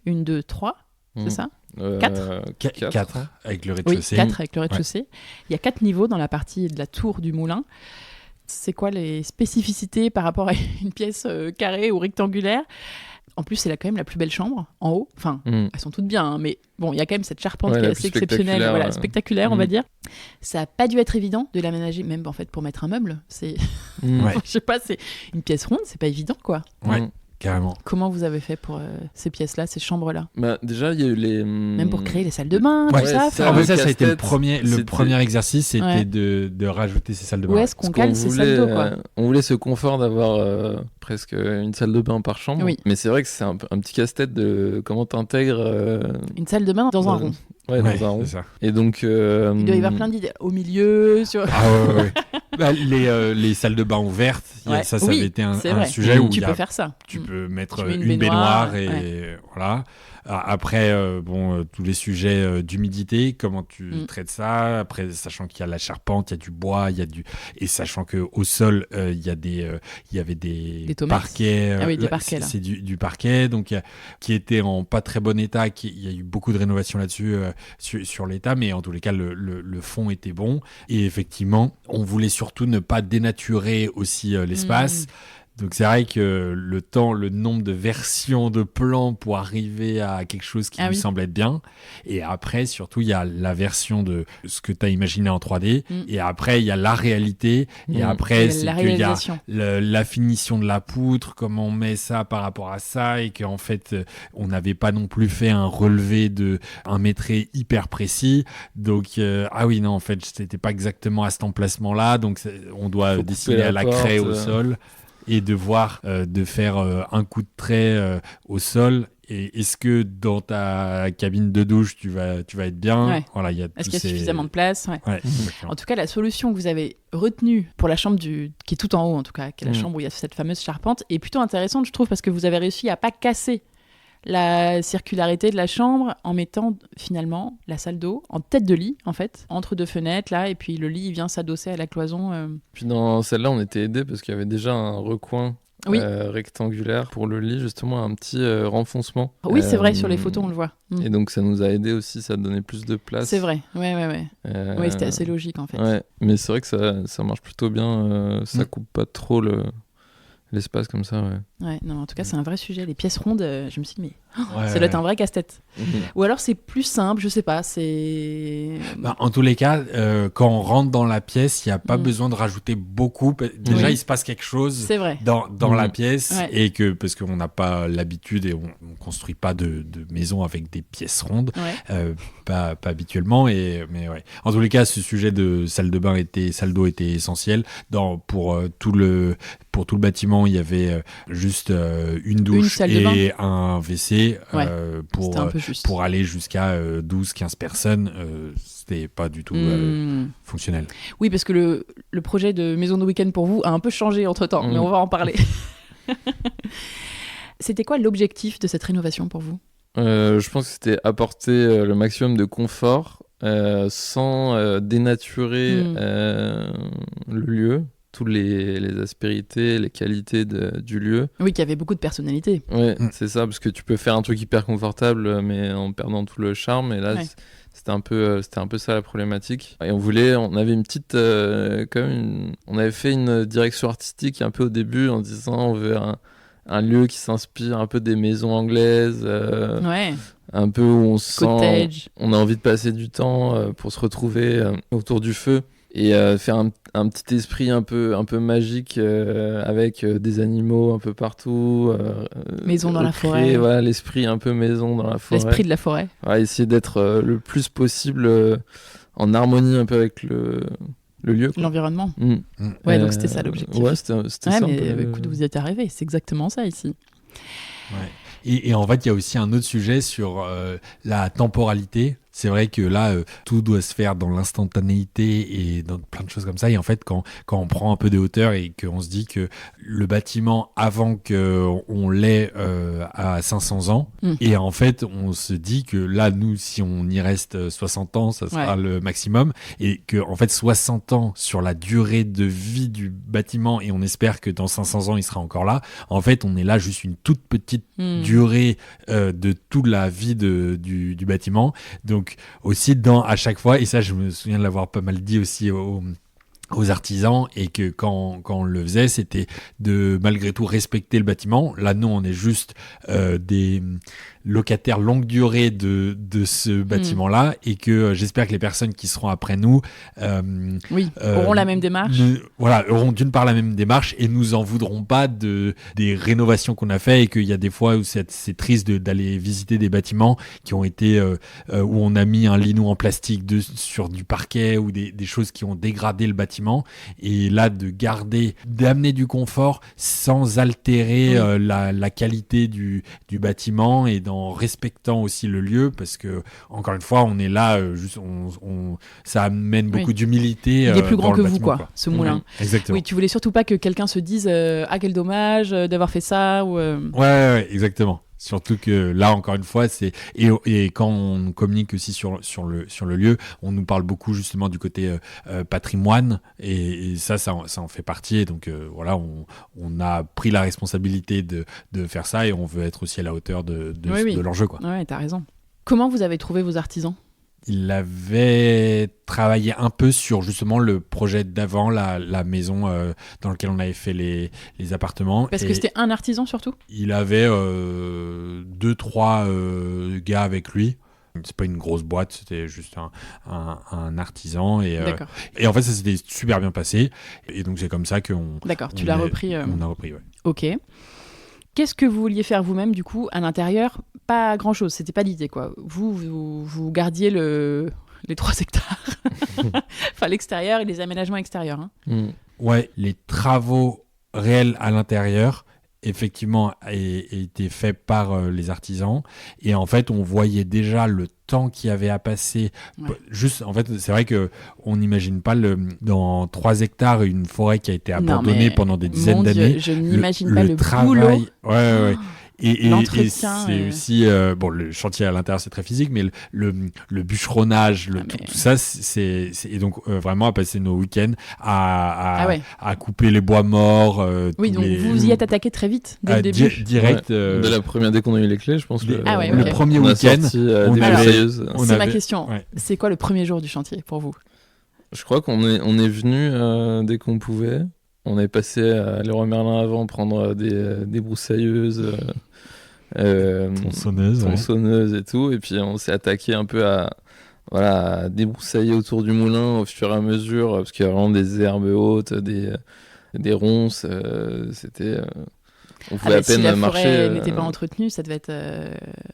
1, 2, 3, c'est ça 4 avec le rez-de-chaussée. Oui, 4 avec le rez-de-chaussée. Il y a 4 niveaux dans la partie de la tour du moulin. C'est quoi les spécificités par rapport à une pièce carrée ou rectangulaire ? En plus, c'est quand même la plus belle chambre, en haut. Enfin, elles sont toutes bien, hein, mais bon, il y a quand même cette charpente qui est assez exceptionnelle, spectaculaire, on va dire. Ça n'a pas dû être évident de l'aménager, même en fait, pour mettre un meuble. Je sais pas, c'est une pièce ronde, c'est pas évident, quoi. Ouais. Carrément. Comment vous avez fait pour ces pièces-là, ces chambres-là ? Déjà, il y a eu les... Même pour créer les salles de bain, tout ça. Ça a été le premier exercice, c'était de rajouter ces salles de bain. Où est-ce qu'on cale ces salles d'eau, quoi ? On voulait ce confort d'avoir presque une salle de bain par chambre. Oui. Mais c'est vrai que c'est un petit casse-tête de comment t'intègres... Une salle de bain dans un rond. Ouais, dans un rond. Ça. Et donc... Il doit y avoir plein d'idées. Au milieu, sur... les salles de bain ouvertes, ça avait été un sujet où tu peux faire ça. Tu peux mettre une baignoire et voilà. Après, tous les sujets d'humidité, comment tu traites ça. Après, sachant qu'il y a la charpente, il y a du bois, et sachant que au sol, il y avait des parquets. Des parquets là. C'est du parquet, donc qui était en pas très bon état. Il y a eu beaucoup de rénovations là-dessus sur l'état, mais en tous les cas, le fond était bon. Et effectivement, on voulait surtout ne pas dénaturer aussi l'espace. Donc c'est vrai que le nombre de versions de plans pour arriver à quelque chose qui nous semble être bien. Et après, surtout, il y a la version de ce que tu as imaginé en 3D. Et après, il y a la réalité. Et après, c'est qu'il y a la finition de la poutre, comment on met ça par rapport à ça. Et qu'en fait, on n'avait pas non plus fait un relevé de un métré hyper précis. Donc, en fait, c'était pas exactement à cet emplacement-là. Donc, on doit dessiner à la craie au sol. Et de faire un coup de trait au sol. Et est-ce que dans ta cabine de douche, tu vas être bien ? Voilà, est-ce qu'il y a suffisamment de place ? En tout cas, la solution que vous avez retenue pour la chambre qui est tout en haut, en tout cas, qui est la chambre où il y a cette fameuse charpente, est plutôt intéressante, je trouve, parce que vous avez réussi à pas casser la circularité de la chambre en mettant finalement la salle d'eau en tête de lit en fait, entre deux fenêtres là, et puis le lit il vient s'adosser à la cloison. Puis dans celle-là on était aidés parce qu'il y avait déjà un recoin rectangulaire pour le lit, justement un petit renfoncement. Oui c'est vrai, sur les photos on le voit. Et donc ça nous a aidé aussi, ça donnait plus de place. C'est vrai, ouais. Oui, c'était assez logique en fait. Ouais, mais c'est vrai que ça marche plutôt bien, ça coupe pas trop l'espace comme ça, non, en tout cas, c'est un vrai sujet. Les pièces rondes, je me suis dit, mais Ça doit être un vrai casse-tête. Ou alors c'est plus simple, je sais pas. En tous les cas, quand on rentre dans la pièce, il n'y a pas besoin de rajouter beaucoup. Déjà, il se passe quelque chose dans la pièce et parce qu'on n'a pas l'habitude et on ne construit pas de maison avec des pièces rondes, pas habituellement. Mais ouais. En tous les cas, ce sujet de salle d'eau était essentiel. Pour tout le bâtiment, il y avait juste une douche et un WC pour aller jusqu'à 12-15 personnes. C'était pas du tout fonctionnel. Oui, parce que le projet de maison de week-end pour vous a un peu changé entre-temps, mais on va en parler. C'était quoi l'objectif de cette rénovation pour vous ? Je pense que c'était apporter le maximum de confort sans dénaturer le lieu, toutes les aspérités, les qualités du lieu. Oui, qui avait beaucoup de personnalité. Oui, c'est ça, parce que tu peux faire un truc hyper confortable, mais en perdant tout le charme. Et là, c'était un peu ça la problématique. Et on avait une petite, on avait fait une direction artistique un peu au début en disant on veut un lieu qui s'inspire un peu des maisons anglaises, un peu où on a envie de passer du temps pour se retrouver autour du feu et faire un petit esprit un peu magique avec des animaux un peu partout. Maison dans la forêt. Voilà, l'esprit un peu maison dans la forêt. L'esprit de la forêt. Essayer d'être le plus possible en harmonie un peu avec le lieu, quoi. L'environnement. Ouais, donc c'était ça l'objectif. Ouais, c'était ça. Mais écoute, vous y êtes arrivé, c'est exactement ça ici. Ouais. Et en fait, il y a aussi un autre sujet sur la temporalité. C'est vrai que là, tout doit se faire dans l'instantanéité et dans plein de choses comme ça. Et en fait, quand on prend un peu de hauteur et qu'on se dit que le bâtiment, avant qu'on l'ait à 500 ans, et en fait, on se dit que là, nous, si on y reste 60 ans, ça sera le maximum. Et que, en fait, 60 ans sur la durée de vie du bâtiment, et on espère que dans 500 ans, il sera encore là. En fait, on est là juste une toute petite durée de toute la vie du bâtiment. Donc, aussi à chaque fois, et ça je me souviens de l'avoir pas mal dit aussi aux artisans, et que quand on le faisait, c'était de malgré tout respecter le bâtiment. Là, nous, on est juste des locataires longue durée de ce bâtiment-là, et que j'espère que les personnes qui seront après nous auront la même démarche. Auront d'une part la même démarche et nous en voudront pas des rénovations qu'on a fait, et qu'il y a des fois où c'est triste d'aller visiter des bâtiments qui ont été où on a mis un lino en plastique sur du parquet, ou des choses qui ont dégradé le bâtiment, et là d'amener du confort sans altérer la qualité du bâtiment, et en respectant aussi le lieu, parce que encore une fois, on est là ça amène beaucoup d'humilité. Il est plus grand que vous, quoi, ce moulin. Exactement. Oui, tu voulais surtout pas que quelqu'un se dise quel dommage d'avoir fait ça ou. Ouais, exactement. Surtout que là, encore une fois, et quand on communique aussi sur le lieu, on nous parle beaucoup justement du côté patrimoine, et ça en fait partie. Et donc voilà, on a pris la responsabilité de faire ça, et on veut être aussi à la hauteur de l'enjeu, quoi. Ouais, t'as raison. Comment vous avez trouvé vos artisans ? Il avait travaillé un peu sur justement le projet d'avant, la maison dans laquelle on avait fait les appartements. Parce que c'était un artisan surtout ? Il avait 2-3 gars avec lui. C'est pas une grosse boîte, c'était juste un artisan. Et en fait, ça s'était super bien passé. Et donc, c'est comme ça qu'on... D'accord, tu l'as repris. On a repris, ouais. Ok. Qu'est-ce que vous vouliez faire vous-même, du coup, à l'intérieur ? Pas grand-chose, c'était pas l'idée, quoi. Vous gardiez les 3 hectares. Enfin, l'extérieur et les aménagements extérieurs. Ouais, les travaux réels à l'intérieur, effectivement, étaient faits par les artisans. Et en fait, on voyait déjà le temps qu'il y avait à passer. Juste, en fait, c'est vrai qu'on n'imagine pas dans 3 hectares une forêt qui a été abandonnée pendant des dizaines d'années. Je n'imagine pas le travail. Boulot. Ouais. Et l'entretien. C'est aussi le chantier à l'intérieur, c'est très physique, mais le bûcheronnage, tout ça, et donc vraiment à passer nos week-ends à couper les bois morts. Oui, donc vous y êtes attaqué très vite dès le début. Direct. Dès qu'on a eu les clés, je pense. Le premier week-end, c'est ma question. Ouais. C'est quoi le premier jour du chantier pour vous ? Je crois qu'on est venu dès qu'on pouvait. On est passé à Leroy Merlin avant prendre des broussailleuses tronçonneuse et tout. Et puis on s'est attaqué un peu à débroussailler autour du moulin au fur et à mesure, parce qu'il y a vraiment des herbes hautes, des ronces. On pouvait à peine si la marcher. Forêt n'était pas entretenue, ça devait être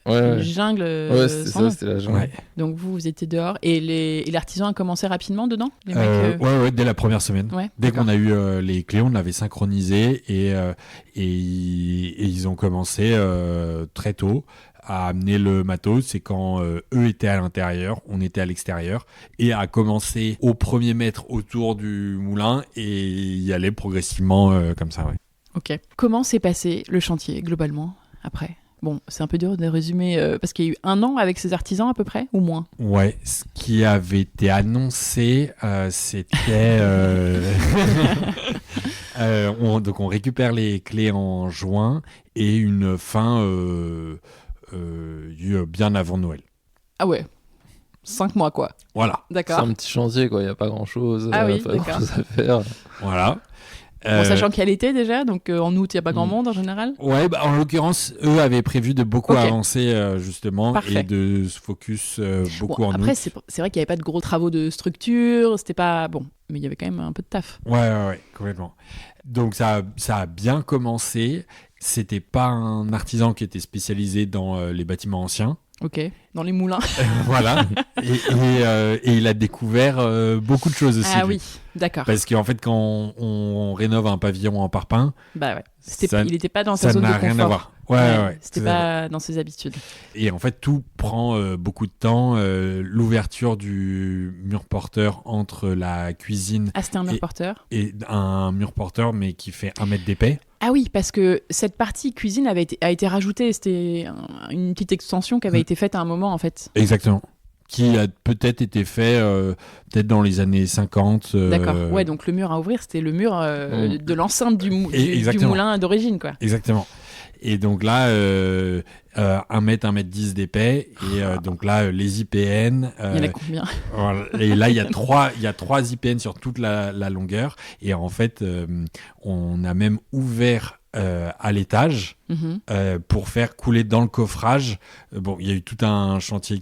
une jungle. C'était ça, c'était la jungle. Ouais. Donc vous étiez dehors et l'artisan a commencé rapidement dedans, les mecs, Ouais, dès la première semaine. Dès qu'on a eu les clés, on l'avait synchronisé et ils ont commencé très tôt à amener le matos. C'est quand eux étaient à l'intérieur, on était à l'extérieur, et à commencer au premier mètre autour du moulin et y aller progressivement comme ça. Ouais. Ok. Comment s'est passé le chantier globalement après ? Bon, c'est un peu dur de résumer parce qu'il y a eu 1 an avec ces artisans à peu près ou moins ? Ouais, ce qui avait été annoncé, c'était donc on récupère les clés en juin et une fin bien avant Noël. Ah ouais. 5 mois quoi. Voilà. D'accord. C'est un petit chantier quoi, il y a pas grand chose. Ah oui, pas grand chose à faire. Voilà. Bon, sachant qu'il y a l'été déjà, donc en août, il n'y a pas grand monde en général. Ouais, en l'occurrence, eux avaient prévu de beaucoup avancer justement. Parfait. Et de se focus beaucoup en après, août. C'est vrai qu'il n'y avait pas de gros travaux de structure, c'était pas... Bon, mais il y avait quand même un peu de taf. Ouais, complètement. Donc ça a bien commencé. C'était pas un artisan qui était spécialisé dans les bâtiments anciens. Ok, dans les moulins. Voilà. Et il a découvert beaucoup de choses aussi. Ah oui, d'accord. Parce qu'en fait, quand on rénove un pavillon en parpaing, bah ouais. Il n'était pas dans sa zone de confort. Ça n'a rien à voir. Ouais. C'était pas dans ses habitudes. Et en fait, tout prend beaucoup de temps. L'ouverture du mur porteur entre la cuisine... Ah, c'était un mur porteur ? Et un mur porteur, mais qui fait 1 mètre d'épais. Ah oui, parce que cette partie cuisine a été rajoutée. C'était une petite extension qui avait été faite à un moment, en fait. Exactement. Qui a peut-être été fait peut-être dans les années 50. D'accord. Ouais, donc le mur à ouvrir, c'était le mur de l'enceinte du moulin d'origine, quoi. Exactement. Et donc là, 1 mètre, 1 mètre 10 d'épais. Et donc là, les IPN. Il y en a combien ? Voilà. Et là, il y a 3 IPN sur toute la longueur. Et en fait, on a même ouvert à l'étage pour faire couler dans le coffrage. Bon, il y a eu tout un chantier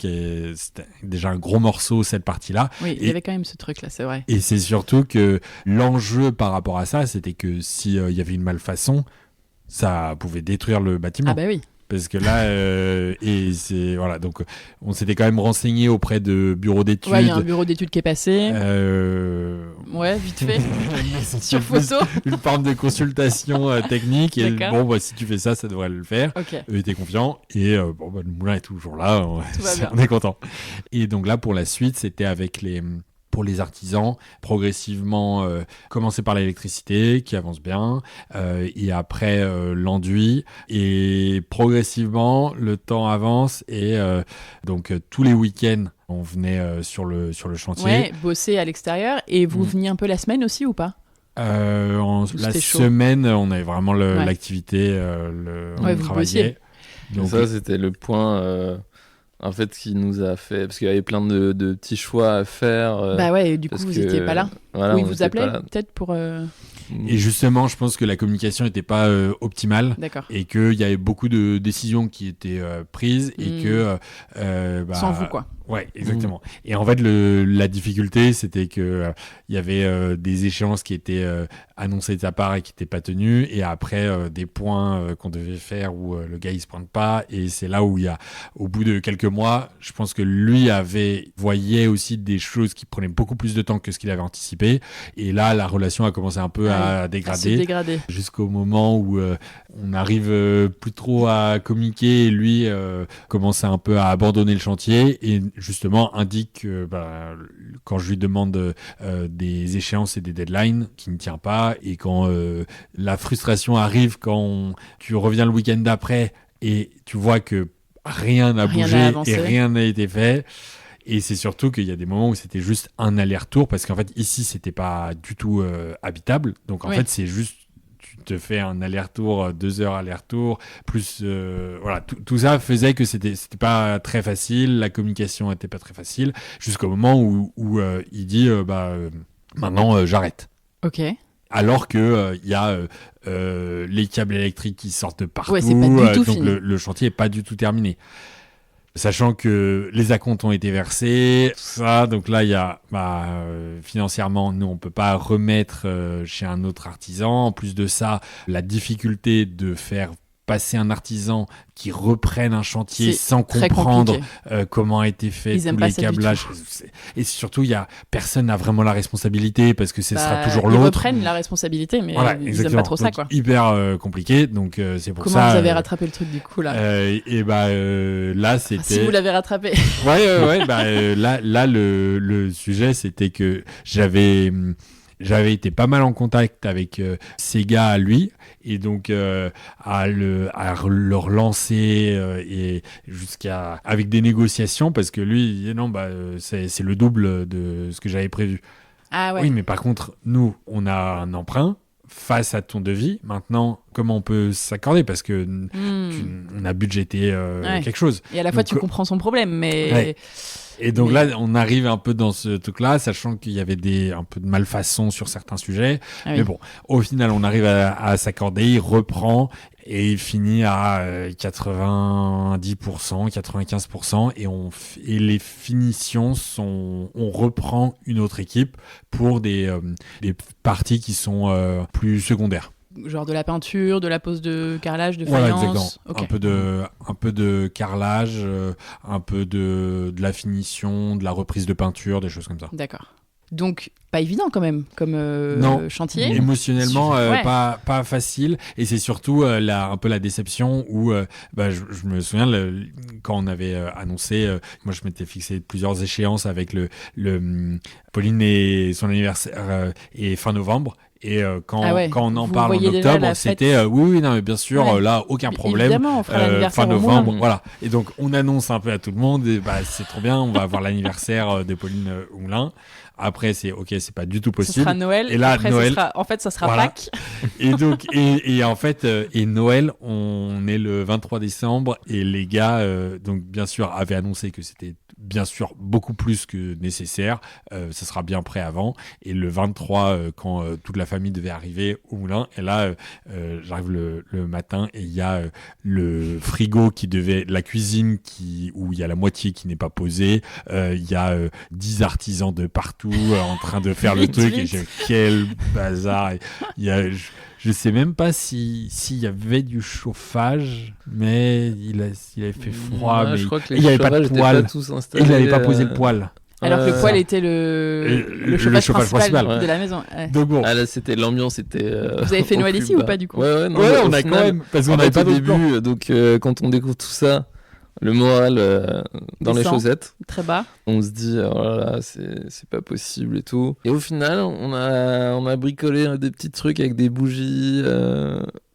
c'était déjà un gros morceau, cette partie-là. Oui, il y avait quand même ce truc-là, c'est vrai. Et c'est surtout que l'enjeu par rapport à ça, c'était que s'il y avait une malfaçon, ça pouvait détruire le bâtiment. Ah bah oui. Parce que là, voilà, donc on s'était quand même renseigné auprès de bureaux d'études. Ouais, il y a un bureau d'études qui est passé. Ouais, vite fait. Sur photo. Une forme de consultation technique. Et bon, si tu fais ça, ça devrait le faire. Okay. Eux étaient confiants. Et le moulin est toujours là. On est content. Et donc là, pour la suite, c'était avec pour les artisans, progressivement commencer par l'électricité qui avance bien, et après l'enduit, et progressivement le temps avance, et donc tous les week-ends on venait sur le chantier. Ouais, bosser à l'extérieur. Et vous veniez un peu la semaine aussi ou pas ? La semaine, on avait vraiment l'activité, on travaillait. Donc ça, c'était le point... En fait, qui nous a fait... Parce qu'il y avait plein de petits choix à faire. Bah ouais, et du coup, vous n'étiez pas là. Voilà, oui, vous appelez peut-être pour... Et justement, je pense que la communication n'était pas optimale. D'accord. Et qu'il y avait beaucoup de décisions qui étaient prises. Et que... sans vous, quoi. Ouais, exactement. Et en fait, la difficulté, c'était que il y avait des échéances qui étaient annoncées de sa part et qui n'étaient pas tenues, et après des points qu'on devait faire où le gars il se pointe pas, et c'est là où au bout de quelques mois, je pense que lui voyait aussi des choses qui prenaient beaucoup plus de temps que ce qu'il avait anticipé, et là la relation a commencé un peu à dégrader, jusqu'au moment où on n'arrive plus trop à communiquer, et lui commençait un peu à abandonner le chantier, et justement indique quand je lui demande des échéances et des deadlines qu'il ne tient pas, et quand la frustration arrive quand tu reviens le week-end d'après et tu vois que rien n'a bougé et rien n'a été fait. Et c'est surtout qu'il y a des moments où c'était juste un aller-retour, parce qu'en fait ici c'était pas du tout habitable, donc en fait c'est juste te fais un aller-retour, 2 heures aller-retour, plus voilà, tout ça faisait que c'était pas très facile, la communication était pas très facile, jusqu'au moment où il dit maintenant j'arrête. Ok. alors que il y a les câbles électriques qui sortent de partout, c'est pas du tout donc fini. le chantier est pas du tout terminé. Sachant que les acomptes ont été versés, tout ça, donc là il y a financièrement, nous on peut pas remettre chez un autre artisan. En plus de ça, la difficulté de faire passer un artisan qui reprenne un chantier sans comprendre comment a été fait tous les câblages. Et surtout, personne n'a vraiment la responsabilité parce que ce sera toujours l'autre. Ils reprennent la responsabilité, mais ils n'aiment pas trop ça, quoi. Hyper compliqué, donc c'est pour ça. Comment vous avez rattrapé le truc du coup là là, c'était. Si vous l'avez rattrapé. Là, le sujet, c'était que j'avais été pas mal en contact avec ces gars à lui, et donc à le relancer et avec des négociations, parce que lui il disait non, c'est le double de ce que j'avais prévu. Ah ouais. Oui, mais par contre nous on a un emprunt face à ton devis. Maintenant, comment on peut s'accorder, parce que on a budgété quelque chose. Et à la fois tu comprends son problème, mais... Ouais. Et donc là, on arrive un peu dans ce truc-là, sachant qu'il y avait un peu de malfaçon sur certains sujets. Ah oui. Mais bon, au final, on arrive à s'accorder, il reprend et il finit à 90%, 95%. Et les finitions on reprend une autre équipe pour des parties qui sont plus secondaires. Genre de la peinture, de la pose de carrelage, de faïence. Voilà, exactement. Okay. Un peu de carrelage, un peu de la finition, de la reprise de peinture, des choses comme ça. D'accord. Donc, pas évident quand même, comme chantier. Émotionnellement, pas facile. Et c'est surtout un peu la déception où, je me souviens, quand on avait annoncé, moi je m'étais fixé plusieurs échéances avec Pauline et son anniversaire et fin novembre. Et quand on en parle en octobre, c'était oui, non, mais bien sûr, là, aucun problème. Évidemment, on fera l'anniversaire fin novembre, voilà. Et donc, on annonce un peu à tout le monde, et c'est trop bien, on va avoir l'anniversaire de Pauline Houlin. Après, c'est pas du tout possible. Ce sera Noël. Et là, après, Noël, ça sera Pâques. Et donc, et en fait, et Noël, on est le 23 décembre, et les gars, donc bien sûr, avaient annoncé que c'était bien sûr beaucoup plus que nécessaire. Ça sera bien prêt avant. Et le 23, quand toute la famille devait arriver au moulin, et là, j'arrive le matin, et il y a le frigo la cuisine où il y a la moitié qui n'est pas posée. Il y a 10 artisans de partout en train de faire le truc. Et j'ai quel bazar. Je sais même pas s'il y avait du chauffage, mais il avait fait froid. Mais il n'y avait pas de poêle. Il n'avait pas posé le poêle. Alors que le poêle était le chauffage principal de la maison. Ouais. Donc bon. Ah là, c'était l'ambiance. Vous avez fait Noël ici ou pas du coup? Ouais, on a quand même. Parce qu'on n'avait pas de début. Donc quand on découvre tout ça, le moral dans les chaussettes. Très bas. On se dit, oh là là, c'est pas possible et tout. Et au final, on a bricolé des petits trucs avec des bougies.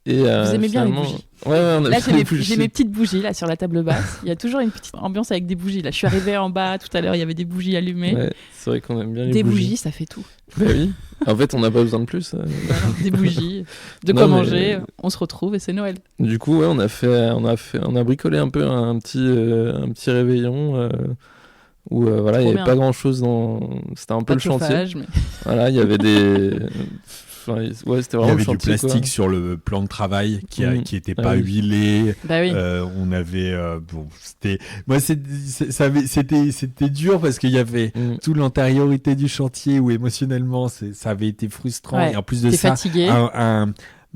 Vous aimez bien les bougies? Ouais, on a là, j'ai mes petites bougies là sur la table basse. Il y a toujours une petite ambiance avec des bougies. Là, je suis arrivée en bas tout à l'heure, il y avait des bougies allumées. Ouais, c'est vrai qu'on aime bien les bougies. Des bougies, ça fait tout. Bah oui. En fait, on n'a pas besoin de plus. Des bougies, quoi manger. On se retrouve et c'est Noël. Du coup, ouais, on a bricolé un peu un petit réveillon. Où voilà, il n'y avait pas grand chose c'était un peu le chantier. Mais... Voilà, il y avait des. Ouais, c'était vraiment il y avait chantier, du plastique quoi. Sur le plan de travail qui était pas huilé. Bah oui. On avait c'était dur parce qu'il y avait toute l'antériorité du chantier où émotionnellement ça avait été frustrant, et en plus de ça fatigué.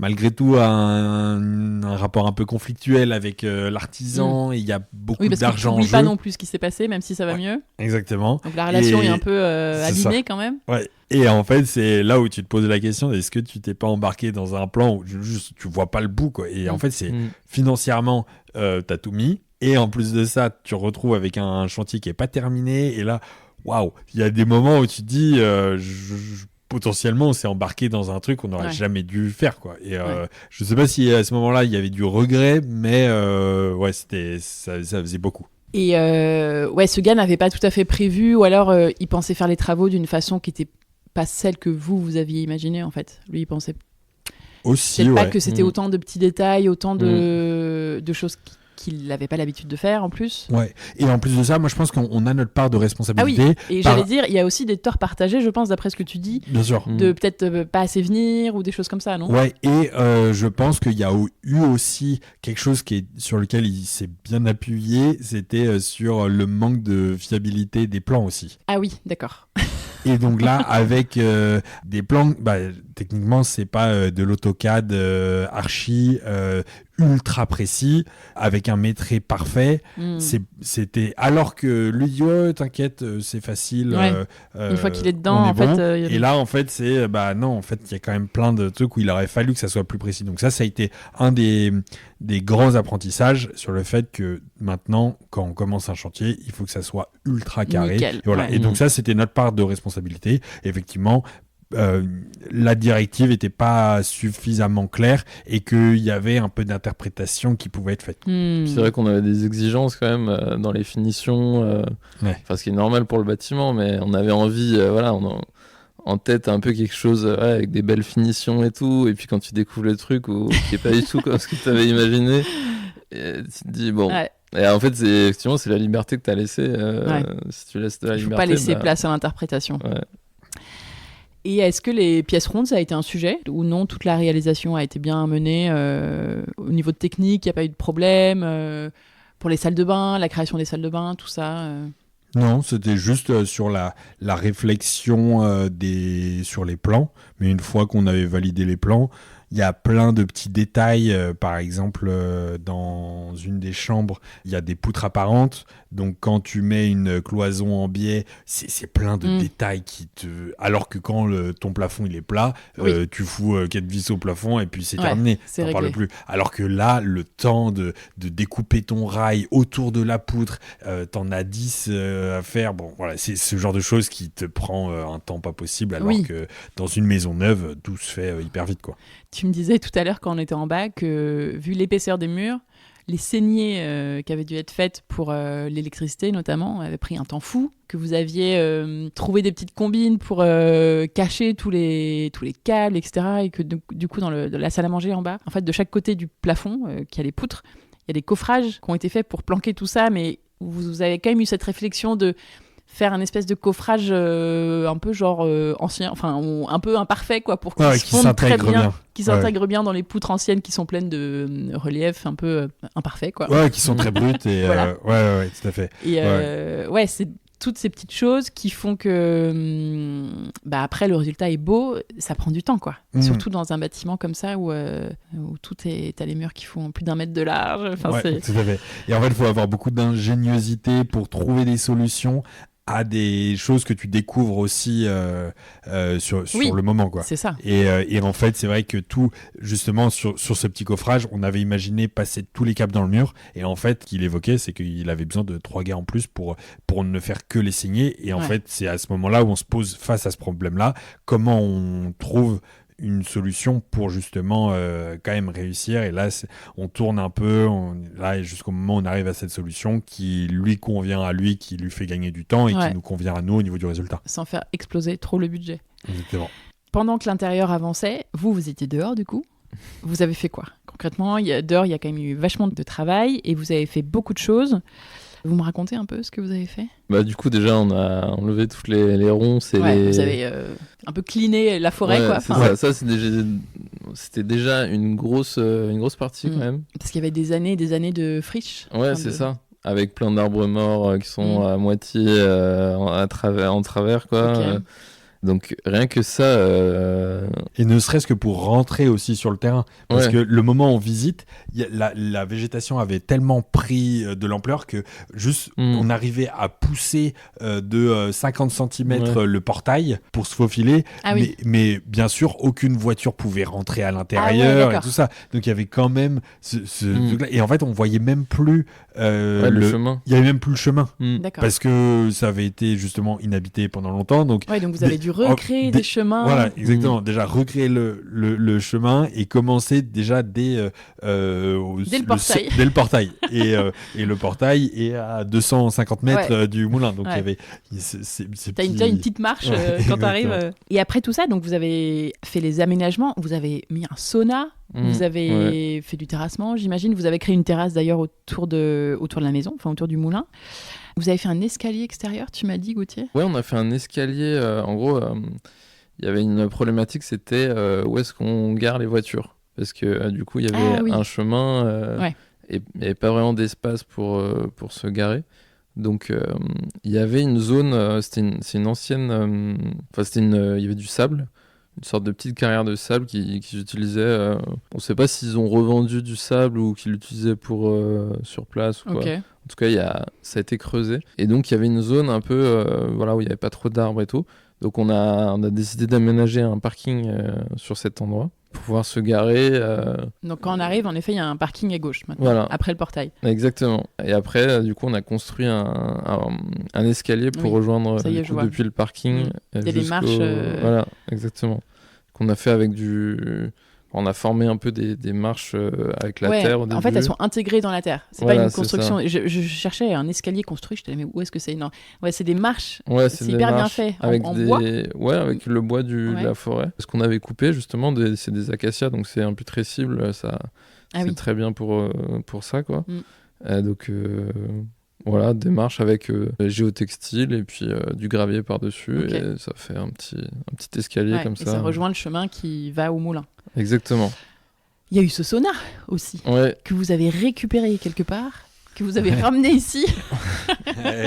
Malgré tout un rapport un peu conflictuel avec l'artisan, et il y a beaucoup d'argent en jeu. Oui, pas non plus ce qui s'est passé, même si ça va mieux. Exactement. Donc la relation est un peu abîmée quand même. Ouais. Et en fait, c'est là où tu te poses la question, est-ce que tu t'es pas embarqué dans un plan où juste tu vois pas le bout, quoi. Et en fait, c'est financièrement, t'as tout mis, et en plus de ça, tu te retrouves avec un chantier qui est pas terminé, et là, waouh, il y a des moments où tu te dis, potentiellement, on s'est embarqué dans un truc qu'on n'aurait jamais dû faire, quoi. Et je sais pas si à ce moment-là, il y avait du regret, mais ça faisait beaucoup. Et ce gars n'avait pas tout à fait prévu, ou alors il pensait faire les travaux d'une façon qui n'était pas celle que vous aviez imaginée, en fait. Lui, il pensait aussi, pas que c'était autant de petits détails, autant de choses qu'il n'avait pas l'habitude de faire en plus. Ouais. Et en plus de ça, moi je pense qu'on a notre part de responsabilité. Ah oui, et j'allais dire, il y a aussi des torts partagés, je pense, d'après ce que tu dis. Bien sûr. De peut-être pas assez venir ou des choses comme ça, non ? Ouais, et je pense qu'il y a eu aussi quelque chose sur lequel il s'est bien appuyé, c'était sur le manque de fiabilité des plans aussi. Ah oui, d'accord. Et donc là, avec des plans, techniquement, c'est pas de l'AutoCAD archi ultra précis, avec un métré parfait. C'était alors que lui dit t'inquiète, c'est facile. Ouais. Une fois qu'il est dedans, en bon. fait. Et là, en fait, c'est non, en fait, il y a quand même plein de trucs où il aurait fallu que ça soit plus précis. Donc ça a été un des grands apprentissages sur le fait que maintenant, quand on commence un chantier, il faut que ça soit ultra carré. Nickel. Et voilà. Ouais. Et donc ça, c'était notre part de responsabilité. Effectivement, la directive n'était pas suffisamment claire et qu'il y avait un peu d'interprétation qui pouvait être faite. C'est vrai qu'on avait des exigences quand même dans les finitions, ce qui est normal pour le bâtiment, mais on avait envie, en tête un peu quelque chose avec des belles finitions et tout, et puis quand tu découvres le truc qui est pas du tout comme ce que tu avais imaginé, et tu te dis bon... Ouais. Et en fait, effectivement, c'est la liberté que tu as laissée. Si tu laisses de la liberté... Il ne faut pas laisser place à l'interprétation. Ouais. Et est-ce que les pièces rondes, ça a été un sujet ou non, toute la réalisation a été bien menée au niveau de technique, il n'y a pas eu de problème pour les salles de bain, la création des salles de bain, tout ça Non, c'était juste sur la réflexion sur les plans. Mais une fois qu'on avait validé les plans, il y a plein de petits détails. Par exemple, dans une des chambres, il y a des poutres apparentes. Donc, quand tu mets une cloison en biais, c'est plein de détails alors que quand ton plafond il est plat, tu fous 4 vis au plafond et puis c'est terminé. T'en parles plus. Alors que là, le temps de découper ton rail autour de la poutre, t'en as 10 à faire. Bon, voilà, c'est ce genre de choses qui te prend un temps pas possible. Alors que dans une maison neuve, tout se fait hyper vite, quoi. Tu me disais tout à l'heure quand on était en bas que vu l'épaisseur des murs, les saignées qui avaient dû être faites pour l'électricité notamment avaient pris un temps fou, que vous aviez trouvé des petites combines pour cacher tous les câbles, etc. Et que du coup dans la salle à manger en bas, en fait de chaque côté du plafond qui a les poutres, il y a des coffrages qui ont été faits pour planquer tout ça, mais vous avez quand même eu cette réflexion de faire un espèce de coffrage un peu genre ancien, enfin un peu imparfait quoi, pour qu'il se fonde très bien, qui s'intègre bien dans les poutres anciennes qui sont pleines de relief un peu imparfait quoi. Ouais, qui sont très brutes et voilà. ouais, tout à fait. Et c'est toutes ces petites choses qui font que après le résultat est beau, ça prend du temps quoi. Surtout dans un bâtiment comme ça où t'as les murs qui font plus d'1 mètre de large. Tout à fait. Et en fait, il faut avoir beaucoup d'ingéniosité pour trouver des solutions à des choses que tu découvres aussi sur le moment, quoi. C'est ça. Et en fait, c'est vrai que tout, justement, sur ce petit coffrage, on avait imaginé passer tous les câbles dans le mur. Et en fait, ce qu'il évoquait, c'est qu'il avait besoin de 3 gars en plus pour ne faire que les saigner. Et en fait, c'est à ce moment-là où on se pose face à ce problème-là. Comment on trouve une solution pour justement quand même réussir, et là on tourne un peu là jusqu'au moment où on arrive à cette solution qui lui convient à lui, qui lui fait gagner du temps et qui nous convient à nous au niveau du résultat, sans faire exploser trop le budget. Exactement. Pendant que l'intérieur avançait, vous étiez dehors du coup, vous avez fait quoi concrètement? Dehors il y a quand même eu vachement de travail et vous avez fait beaucoup de choses. Vous me racontez un peu ce que vous avez fait? Du coup, déjà, on a enlevé toutes les ronces et vous avez un peu cleané la forêt, quoi. Ça, c'était déjà une grosse partie, quand même. Parce qu'il y avait des années et des années de friche. Ouais, c'est ça. Avec plein d'arbres morts qui sont à moitié en travers, quoi. Okay. Donc rien que ça... Et ne serait-ce que pour rentrer aussi sur le terrain. Parce que le moment où on visite, la végétation avait tellement pris de l'ampleur que juste on arrivait à pousser de 50 cm le portail pour se faufiler. Mais bien sûr, aucune voiture pouvait rentrer à l'intérieur et tout ça. Donc il y avait quand même ce truc-là. Et en fait, on voyait même plus le chemin. Il n'y avait même plus le chemin. D'accord. Parce que ça avait été justement inhabité pendant longtemps. Donc vous avez dû recréer des chemins. Voilà, exactement. Déjà, recréer le chemin et commencer déjà dès le portail. Dès le portail. Et le portail est à 250 mètres du moulin. Donc, il y avait... T'as une petite marche quand t'arrives. Et après tout ça, donc vous avez fait les aménagements, vous avez mis un sauna Vous avez fait du terrassement, j'imagine. Vous avez créé une terrasse d'ailleurs autour de la maison, enfin autour du moulin. Vous avez fait un escalier extérieur, tu m'as dit, Gauthier ? Ouais, on a fait un escalier. En gros, il y avait une problématique, c'était où est-ce qu'on gare les voitures ? Parce que du coup, il y avait un chemin et il n'y avait pas vraiment d'espace pour se garer. Donc, il y avait une zone, c'est une ancienne... il y avait du sable, une sorte de petite carrière de sable qu'ils utilisaient. On ne sait pas s'ils ont revendu du sable ou qu'ils l'utilisaient pour sur place ou quoi. Okay. En tout cas, ça a été creusé. Et donc, il y avait une zone un peu où il n'y avait pas trop d'arbres et tout. Donc, on a décidé d'aménager un parking sur cet endroit pour pouvoir se garer. Donc, quand on arrive, en effet, il y a un parking à gauche maintenant, après le portail. Exactement. Et après, du coup, on a construit un escalier pour rejoindre depuis le parking. Il y a des marches. Voilà, exactement. Qu'on a fait avec On a formé un peu des marches avec la terre au début. En fait, elles sont intégrées dans la terre. C'est pas une construction. Je cherchais un escalier construit. Je te disais, mais où est-ce que c'est ? Non. Ouais, c'est des marches. Ouais, c'est hyper bien fait. Avec en bois. Ouais, avec le bois de la forêt. Ce qu'on avait coupé, justement, c'est des acacias, donc c'est imputrescible. C'est très bien pour ça, quoi. Donc, voilà, des marches avec géotextile et puis du gravier par-dessus. Et ça fait un petit escalier comme ça. Et ça rejoint le chemin qui va au moulin. Exactement. Il y a eu ce sauna aussi, que vous avez récupéré quelque part, que vous avez ramené ici.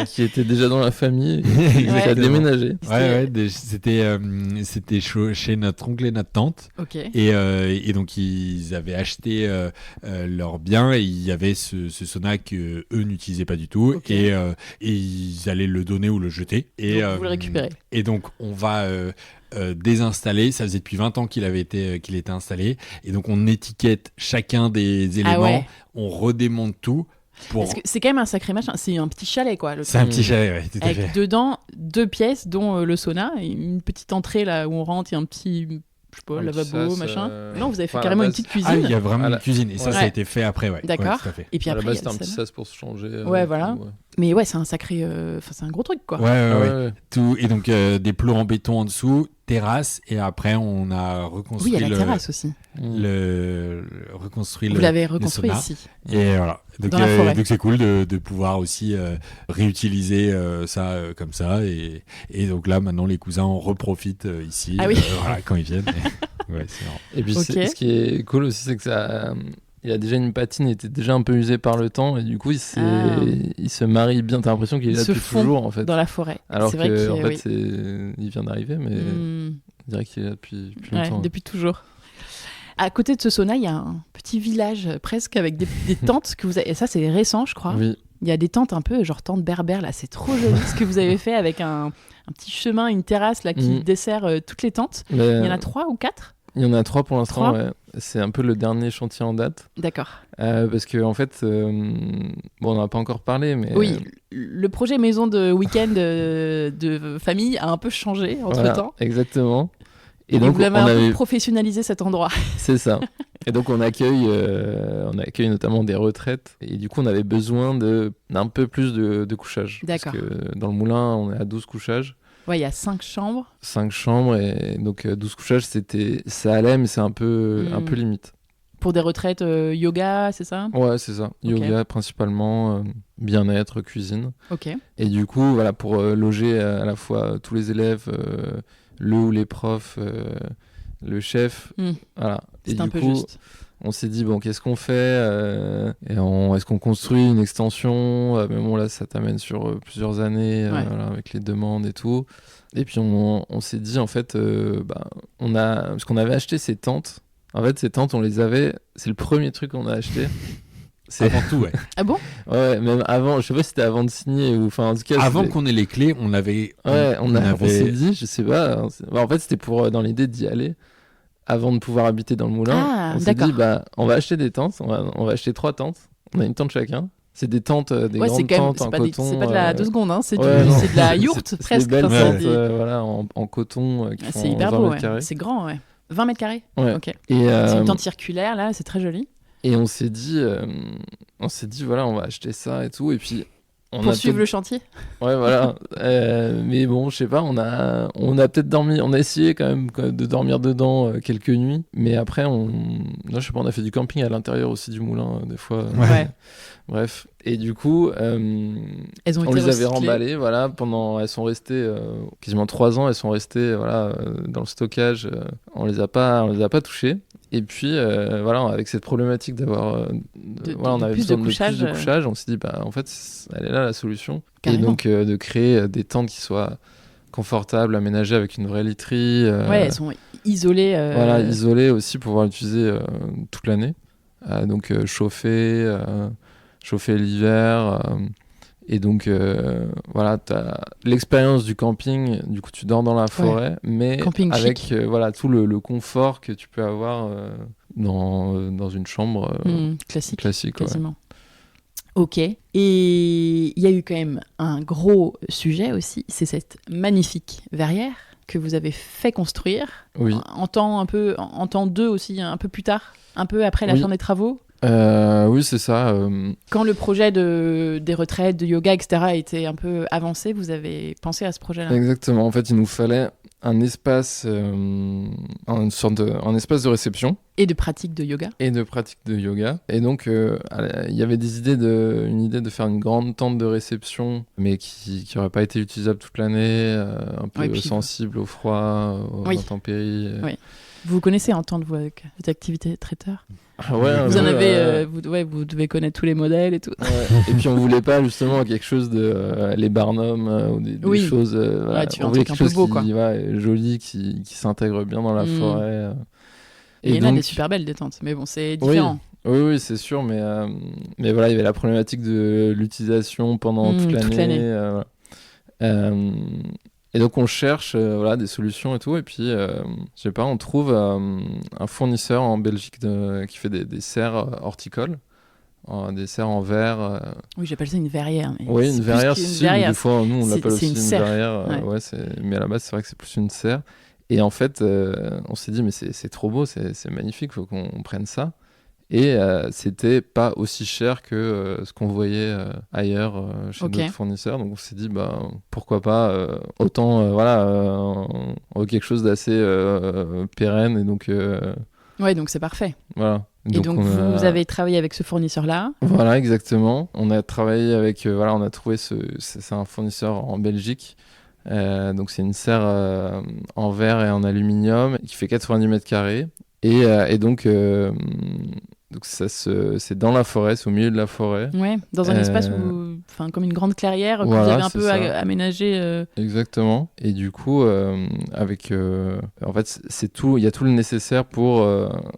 Qui était déjà dans la famille, qui a déménagé. C'était chez notre oncle et notre tante. Et donc, ils avaient acheté leurs biens et il y avait ce sauna qu'eux n'utilisaient pas du tout. Et ils allaient le donner ou le jeter. Et, donc, vous le récupérez. Et donc, on va... désinstallé, ça faisait depuis 20 ans qu'il était installé, et donc on étiquette chacun des éléments, on redémonte tout. Parce que c'est quand même un sacré machin, c'est un petit chalet quoi. C'est un petit chalet, tout à fait. Avec dedans 2 pièces, dont le sauna, et une petite entrée là où on rentre, il y a un petit, je sais pas, lavabo, machin. Non, vous avez fait carrément une petite cuisine. Ah, il y a vraiment une cuisine, et ça a été fait après, D'accord. tout à fait. Et puis après, c'était un petit sas pour se changer. Voilà. Mais c'est un sacré, c'est un gros truc quoi. Ouais. Tout, et donc des plots en béton en dessous, terrasse, et après on a reconstruit. Oui, il y a la terrasse aussi. Reconstruit Vous l'avez reconstruit ici. Et voilà. Donc, dans la forêt. Donc c'est cool de pouvoir aussi réutiliser ça comme ça. Et donc là, maintenant, les cousins en reprofitent ici quand ils viennent. C'est marrant. Et puis ce qui est cool aussi, c'est que ça... Il y a déjà une patine, il était déjà un peu usé par le temps, et du coup, il se marie bien. T'as l'impression qu'il est là depuis toujours, en fait. Dans la forêt. Alors il vient d'arriver, mais on dirait qu'il est là depuis longtemps. Depuis toujours. À côté de ce sauna, il y a un petit village presque avec des tentes que vous avez. Et ça, c'est récent, je crois. Oui. Il y a des tentes un peu, genre tentes berbères, là. C'est trop joli ce que vous avez fait avec un petit chemin, une terrasse là qui dessert toutes les tentes. Il y en a 3 ou 4 ? Il y en a 3 pour l'instant, C'est un peu le dernier chantier en date. D'accord. Parce que en fait, on n'en a pas encore parlé, mais... Oui, le projet maison de week-end de famille a un peu changé entre-temps. Exactement. Et donc, vous avez un peu professionnalisé cet endroit. C'est ça. Et donc, on accueille notamment des retraites. Et du coup, on avait besoin d'un peu plus de couchage. D'accord. Parce que dans le moulin, on est à 12 couchages. Ouais, il y a 5 chambres. 5 chambres, et donc 12 couchages, ça allait, mais c'est un peu limite. Pour des retraites yoga, c'est ça ? Ouais, c'est ça. Yoga principalement, bien-être, cuisine. Ok. Et du coup, voilà, pour loger à la fois tous les élèves, le ou les profs, le chef, voilà. C'est et un du peu coup, juste. On s'est dit, bon, qu'est-ce qu'on fait est-ce qu'on construit une extension mais bon, là, ça t'amène sur plusieurs années, voilà, avec les demandes et tout. Et puis, on s'est dit, en fait, parce qu'on avait acheté ces tentes. En fait, ces tentes, on les avait... C'est le premier truc qu'on a acheté. Avant tout, Ah bon ? Ouais, même avant, je sais pas si c'était avant de signer ou... Enfin, en tout cas, avant qu'on ait les clés, on avait... on s'est dit, je sais pas... en fait, c'était dans l'idée d'y aller. Avant de pouvoir habiter dans le moulin, on s'est dit, on va acheter des tentes, on va acheter 3 tentes, on a une tente chacun. C'est des tentes, des grandes tentes en coton. C'est pas de la 2 secondes, hein, c'est de la yourte presque. C'est des belles tentes voilà, en coton qui font c'est hyper 20 beau, mètres carrés. C'est grand, 20 mètres carrés. Ouais. Ok. Et, c'est une tente circulaire, là, c'est très joli. Et on s'est dit, voilà, on va acheter ça et tout. Et puis, poursuivre le chantier. Ouais, voilà. Mais bon, je sais pas, on a peut-être dormi, on a essayé quand même de dormir dedans quelques nuits, mais après, je sais pas, on a fait du camping à l'intérieur aussi du moulin, des fois. Ouais. Bref. Et du coup, elles ont on été les avait recyclées. remballées, voilà, elles sont restées quasiment 3 ans, elles sont restées, voilà, dans le stockage, on les a pas touchées. Et puis, voilà, avec cette problématique d'avoir... on avait besoin de plus de couchage. On s'est dit, en fait, elle est là la solution. Carrément. Et donc, de créer des tentes qui soient confortables, aménagées avec une vraie literie. Ouais, elles sont isolées. Voilà, isolées aussi pour pouvoir l'utiliser toute l'année. Donc, chauffer l'hiver. Et donc, voilà, tu as l'expérience du camping. Du coup, tu dors dans la forêt, mais camping avec voilà, tout le confort que tu peux avoir dans une chambre classique. Quasiment. Ouais. Ok. Et il y a eu quand même un gros sujet aussi, c'est cette magnifique verrière que vous avez fait construire. Oui. En temps 2 aussi, un peu plus tard, un peu après la fin des travaux. Oui, c'est ça. Quand le projet des retraites, de yoga, etc. était un peu avancé, vous avez pensé à ce projet-là. Exactement. En fait, il nous fallait un espace, un espace de réception. Et de pratique de yoga. Et donc, il y avait une idée de faire une grande tente de réception, mais qui n'aurait pas été utilisable toute l'année, un peu sensible au froid, aux intempéries. Oui. Vous connaissez en temps de votre activité de traiteur? Ouais, vous devez connaître tous les modèles et tout. Ouais. Et puis on voulait pas justement quelque chose de les Barnum ou des choses. Tu on voulais quelque chose beau, joli, qui s'intègre bien dans la forêt. Et il y en a des super belles des tentes, mais bon, c'est différent. Oui, c'est sûr, mais voilà, il y avait la problématique de l'utilisation pendant toute l'année. Et donc on cherche des solutions et tout, et puis je sais pas, on trouve un fournisseur en Belgique qui fait des serres horticoles, des serres en verre. Oui, j'appelle ça une verrière. Mais oui, une verrière, mais des fois nous on l'appelle aussi une verrière. Mais à la base c'est vrai que c'est plus une serre. Et en fait, on s'est dit mais c'est trop beau, c'est magnifique, faut qu'on prenne ça. Et c'était pas aussi cher que ce qu'on voyait ailleurs chez d'autres fournisseurs. Donc on s'est dit, pourquoi pas, autant quelque chose d'assez pérenne. Et donc, donc c'est parfait. Voilà. Et donc vous avez travaillé avec ce fournisseur-là? Voilà, exactement. On a travaillé avec, on a trouvé c'est un fournisseur en Belgique. Donc c'est une serre en verre et en aluminium qui fait 90 mètres carrés. Et donc c'est dans la forêt, c'est au milieu de la forêt. Ouais, dans un espace comme une grande clairière que vous avez un peu aménagé. Exactement. Et du coup, en fait, c'est tout. Il y a tout le nécessaire pour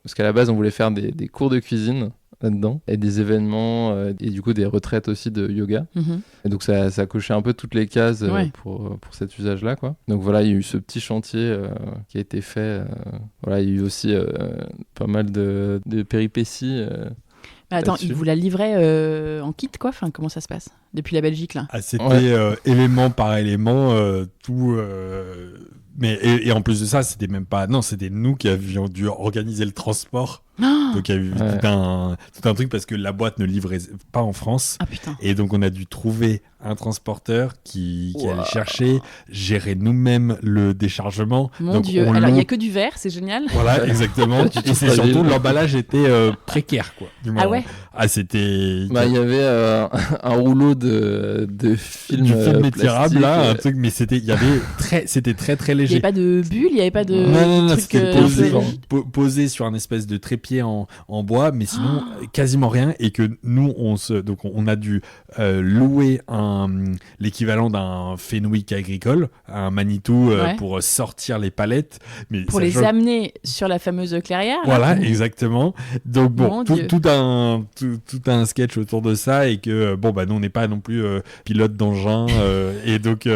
parce qu'à la base, on voulait faire des cours de cuisine là-dedans et des événements et du coup des retraites aussi de yoga. Et donc ça a coché un peu toutes les cases pour cet usage-là, quoi. Donc voilà, il y a eu ce petit chantier qui a été fait. Voilà, il y a eu aussi pas mal de péripéties. Attends, il vous la livrait en kit, quoi? Enfin, comment ça se passe depuis la Belgique, là? C'était élément par élément, tout... Mais, et en plus de ça, c'était même pas... Non, c'était nous qui avions dû organiser le transport. Donc il y a eu tout un truc parce que la boîte ne livrait pas en France. Ah putain. Et donc on a dû trouver un transporteur qui allait chercher, gérer nous-mêmes le déchargement. Mon Dieu, alors il n'y a que du verre, c'est génial. Voilà, exactement. Et c'est surtout l'emballage était précaire, quoi. Ah ouais. Ah, c'était... il y avait un rouleau de film, du film étirable, là, un truc, mais c'était très très léger. Il n'y avait pas de bulle, il n'y avait pas de non, c'était posé sur un espèce de trépied en bois, mais sinon quasiment rien. Et que nous, on a dû louer l'équivalent d'un Fenwick agricole, un Manitou, pour sortir les palettes. Mais pour les amener sur la fameuse clairière. Voilà, exactement. Donc bon, tout un sketch autour de ça, et que nous on n'est pas non plus pilote d'engin, et donc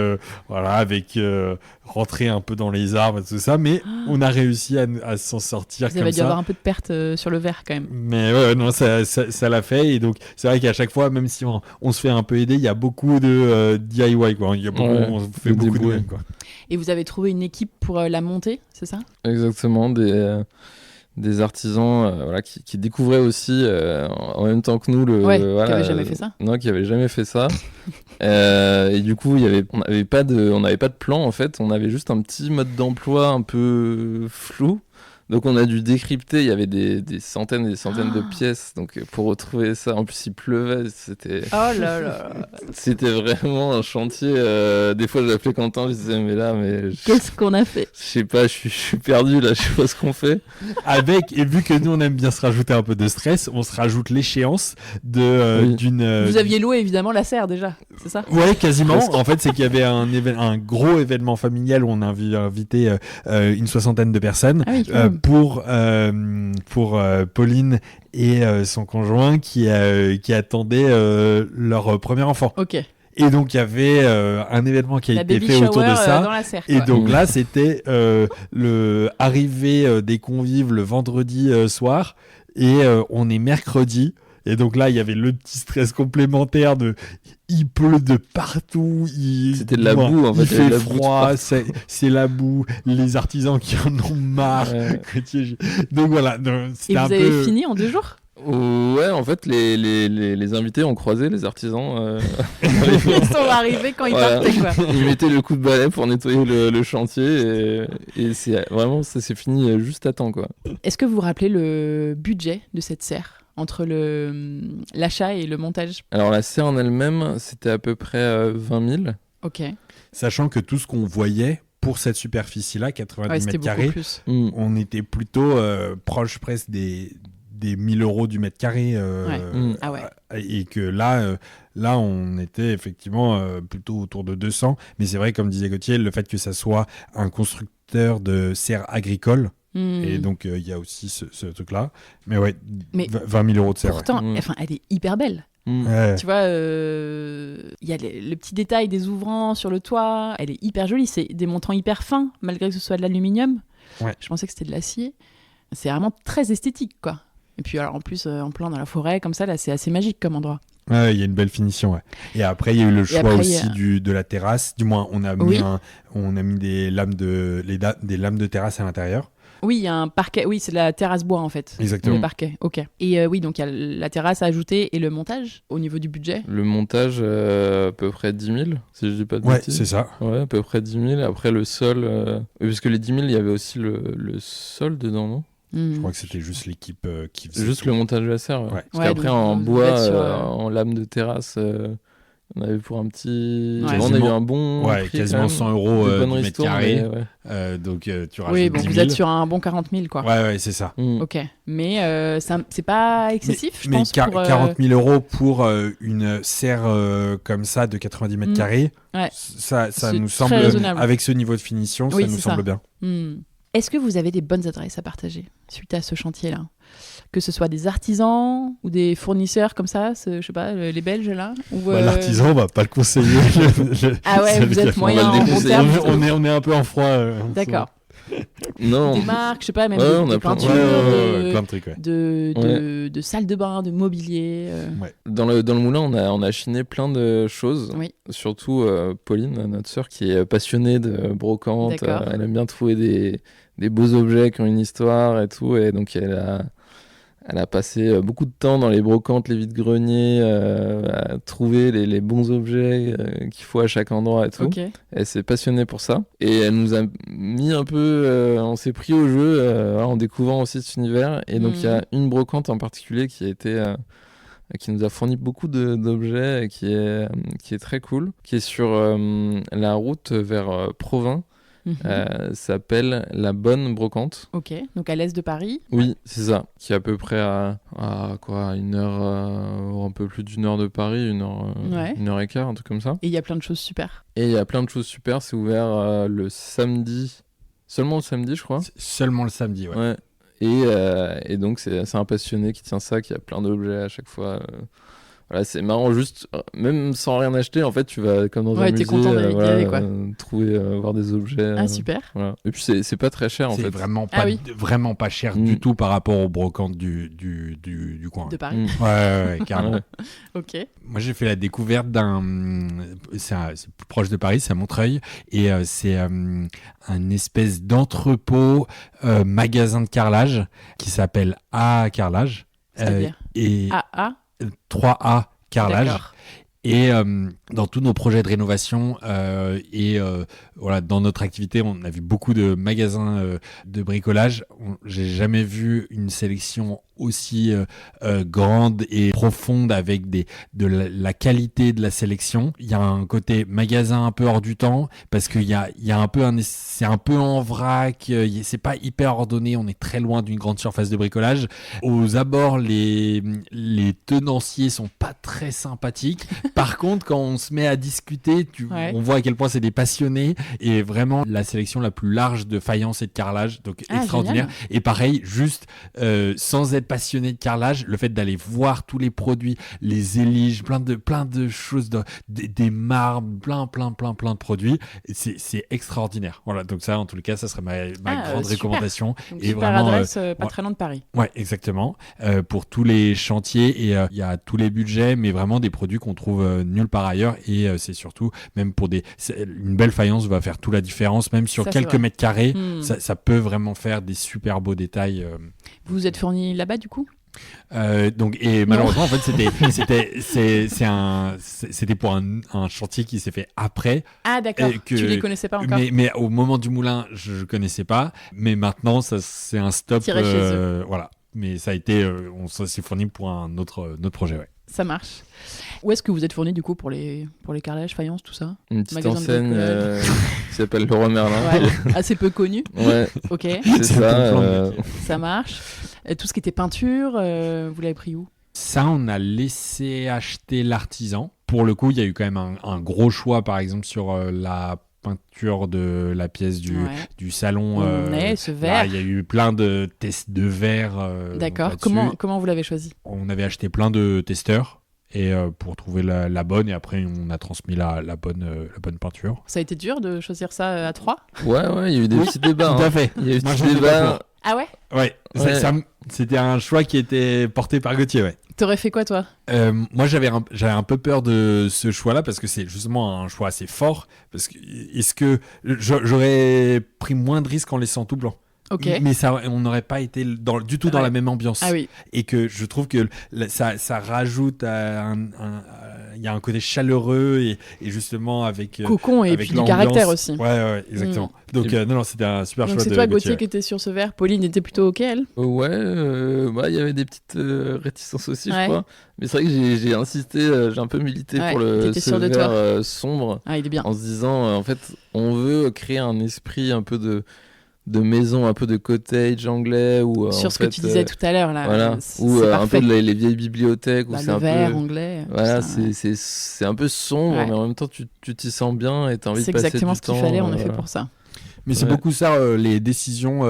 voilà, avec rentrer un peu dans les arbres et tout ça, mais on a réussi à s'en sortir comme ça. Vous avez dû avoir un peu de perte sur le verre quand même. Mais ouais, non, ça l'a fait, et donc c'est vrai qu'à chaque fois, même si on se fait un peu aider, il y a beaucoup de DIY, quoi. On fait beaucoup de même, quoi. Et vous avez trouvé une équipe pour la monter, c'est ça? Exactement, des artisans qui découvraient aussi en même temps que nous qui n'avaient jamais fait ça. Non, qui n'avaient jamais fait ça. Et du coup, on n'avait pas de plan en fait. On avait juste un petit mode d'emploi un peu flou. Donc on a dû décrypter, il y avait des centaines et des centaines de pièces, donc pour retrouver ça, en plus il pleuvait, c'était... Oh là là. C'était vraiment un chantier, des fois j'appelais Quentin, je disais mais qu'est-ce qu'on a fait? Je sais pas, je suis perdu là, je sais pas ce qu'on fait. Et vu que nous on aime bien se rajouter un peu de stress, on se rajoute l'échéance d'une... Vous aviez loué évidemment la serre déjà, c'est ça? Ouais, quasiment. En fait, c'est qu'il y avait un gros événement familial où on a invité une soixantaine de personnes. Ah oui, pour Pauline et son conjoint qui attendaient leur premier enfant. Ok. Et donc il y avait un événement qui a été fait autour de ça. Dans la serre, et donc là c'était l'arrivée des convives le vendredi soir et on est mercredi. Et donc là, il y avait le petit stress complémentaire il pleut de partout. C'était de la boue, en fait. Il fait froid, c'est la boue. Les artisans qui en ont marre. Ouais. Donc voilà. Et vous avez fini en 2 jours? Ouais, en fait, les invités ont croisé les artisans. Ils sont arrivés quand ils partaient, quoi. Ils mettaient le coup de balai pour nettoyer le chantier et vraiment, ça s'est fini juste à temps, quoi. Est-ce que vous vous rappelez le budget de cette serre entre l'achat et le montage? Alors la serre en elle-même, c'était à peu près 20 000. Ok. Sachant que tout ce qu'on voyait pour cette superficie-là, 90 mètres carrés, on était plutôt proche presque des 1000 euros du mètre carré. Ah ouais. Et que là, on était effectivement plutôt autour de 200. Mais c'est vrai, comme disait Gauthier, le fait que ça soit un constructeur de serres agricoles, et donc il y a aussi ce truc-là. Mais ouais, 20 000 euros de serre. Pourtant, elle est hyper belle. Ouais. Tu vois, il y a le petit détail des ouvrants sur le toit. Elle est hyper jolie. C'est des montants hyper fins, malgré que ce soit de l'aluminium. Ouais. Je pensais que c'était de l'acier. C'est vraiment très esthétique, quoi. Et puis alors en plus, en plein dans la forêt, comme ça, là, c'est assez magique comme endroit. Ouais, il y a une belle finition, ouais. Et après, il y a eu le choix aussi de la terrasse. Du moins, on a mis des lames de terrasse à l'intérieur. Oui, il y a un parquet. Oui, c'est de la terrasse bois, en fait. Exactement. Le parquet, ok. Et oui, donc il y a la terrasse à ajouter et le montage au niveau du budget. Le montage, à peu près 10 000, si je dis pas de bêtises. Ouais, c'est ça. Ouais, à peu près 10 000. Après, le sol... parce que les 10 000, il y avait aussi le sol dedans, non ? Je crois que c'était juste l'équipe qui faisait juste le montage de la serre. Ouais. Parce qu'après, en bois, en lame de terrasse, on avait pour un petit... Ouais, on a eu un bon prix, quasiment 100 euros du mètre carré. Ouais. Donc tu rajoutes oui, bon, 10 000. vous êtes sur un bon 40 000, quoi. Ouais, c'est ça. Ok. Mais c'est pas excessif, je pense. 40 000 euros pour une serre comme ça de 90 mètres carrés, ça nous semble, avec ce niveau de finition, ça nous semble bien. Est-ce que vous avez des bonnes adresses à partager suite à ce chantier-là ? Que ce soit des artisans ou des fournisseurs comme ça, je sais pas, les Belges là ou l'artisan, on va pas le conseiller. Ah ouais, vous êtes moyen en bon terme. On est un peu en froid. D'accord. Non. Des marques, je sais pas, même des peintures, plein de trucs, de salles de bain, de mobilier. Dans le moulin, on a chiné plein de choses. Oui. Surtout Pauline, notre sœur, qui est passionnée de brocante. Elle aime bien trouver des beaux objets qui ont une histoire et tout. Et donc, elle a passé beaucoup de temps dans les brocantes, les vides-greniers, à trouver les bons objets qu'il faut à chaque endroit et tout. Okay. Elle s'est passionnée pour ça. Et elle nous a mis un peu... on s'est pris au jeu en découvrant aussi cet univers. Et donc, il y a une brocante en particulier qui nous a fourni beaucoup d'objets et qui est très cool, qui est sur la route vers Provins. S'appelle La Bonne Brocante. Ok, donc à l'est de Paris. Oui, c'est ça, qui est à peu près à quoi, une heure, un peu plus d'une heure de Paris, une heure et quart, un truc comme ça. Et il y a plein de choses super. C'est ouvert le samedi, seulement le samedi je crois. Seulement le samedi, ouais. Et donc c'est un passionné qui tient ça, qui a plein d'objets à chaque fois. Voilà, c'est marrant, juste, même sans rien acheter, en fait, tu vas comme dans un musée, content d'y aller, quoi. trouver, voir des objets. Ah, super. Voilà. Et puis, c'est pas très cher, en fait. C'est vraiment pas cher du tout par rapport aux brocantes du coin. De Paris. Ouais, carrément. Ok. Moi, j'ai fait la découverte c'est plus proche de Paris, c'est à Montreuil, et c'est un espèce d'entrepôt magasin de carrelage qui s'appelle A Carrelage. C'est-à-dire et AA 3A carrelage. D'accord. Et dans tous nos projets de rénovation voilà, dans notre activité, on a vu beaucoup de magasins de bricolage. J'ai jamais vu une sélection aussi grande et profonde avec la qualité de la sélection. Il y a un côté magasin un peu hors du temps parce qu'il y a un peu c'est un peu en vrac, c'est pas hyper ordonné, on est très loin d'une grande surface de bricolage. Aux abords, les tenanciers sont pas très sympathiques. Par contre, quand on se met à discuter, on voit à quel point c'est des passionnés et vraiment la sélection la plus large de faïence et de carrelage, donc extraordinaire. Génial. Et pareil, juste sans être passionné de carrelage, le fait d'aller voir tous les produits, les éliges, plein de choses, des marbres, plein de produits, c'est extraordinaire. Voilà, donc ça, en tout cas, ça serait ma grande recommandation. Donc, et super vraiment, adresse, pas très loin de Paris. Ouais, exactement. Pour tous les chantiers et il y a tous les budgets, mais vraiment des produits qu'on trouve nulle part ailleurs et c'est surtout, même pour une belle faïence va faire toute la différence, même sur quelques mètres carrés, ça peut vraiment faire des super beaux détails. Vous vous êtes fourni là-bas du coup ? Malheureusement en fait c'était pour un chantier qui s'est fait après. Ah d'accord, tu les connaissais pas encore. Mais au moment du moulin je connaissais pas, mais maintenant ça c'est un stop voilà, mais ça a été on s'est fourni pour un autre projet. Ouais. Ça marche. Où est-ce que vous êtes fourni du coup pour les carrelages, faïence, tout ça ? Une petite enseigne qui s'appelle Leroy Merlin. Ouais, assez peu connue. Ouais. Ok. C'est ça. Ça marche. Et tout ce qui était peinture, vous l'avez pris où ? Ça, on a laissé acheter l'artisan. Pour le coup, il y a eu quand même un gros choix, par exemple, sur la peinture de la pièce du salon. Ce verre. Il y a eu plein de tests de verre. D'accord. Comment vous l'avez choisi ? On avait acheté plein de testeurs. Et pour trouver la bonne, et après on a transmis la bonne peinture. Ça a été dur de choisir ça à 3 ? Ouais, il y a eu des petits débats. Tout à fait. Il y a eu des petits débats. Ah ouais ? Ouais. C'était un choix qui était porté par Gauthier, ouais. T'aurais fait quoi, toi ? Moi, j'avais un peu peur de ce choix-là parce que c'est justement un choix assez fort. Parce que est-ce que j'aurais pris moins de risques en laissant tout blanc ? Okay. Mais on n'aurait pas été du tout dans la même ambiance. Ah oui. Et que je trouve que ça rajoute il y a un côté chaleureux et justement avec cocon et puis du caractère aussi. Ouais, exactement. Donc non, c'était un super choix. Donc c'est toi, Gauthier, qui était sur ce verre. Pauline était plutôt ok, elle ? Ouais, il y avait des petites réticences aussi, je crois. Mais c'est vrai que j'ai insisté, j'ai un peu milité pour ce verre sombre. Ah, il est bien. En se disant, en fait, on veut créer un esprit un peu de maison, un peu de cottage anglais ou sur ce que tu disais tout à l'heure là, voilà, ou un peu les vieilles bibliothèques où c'est un verre peu anglais, voilà, c'est un peu sombre, mais en même temps tu t'y sens bien et t'as envie de passer du temps. C'est exactement ce qu'il fallait en effet pour ça. Mais c'est beaucoup ça, les décisions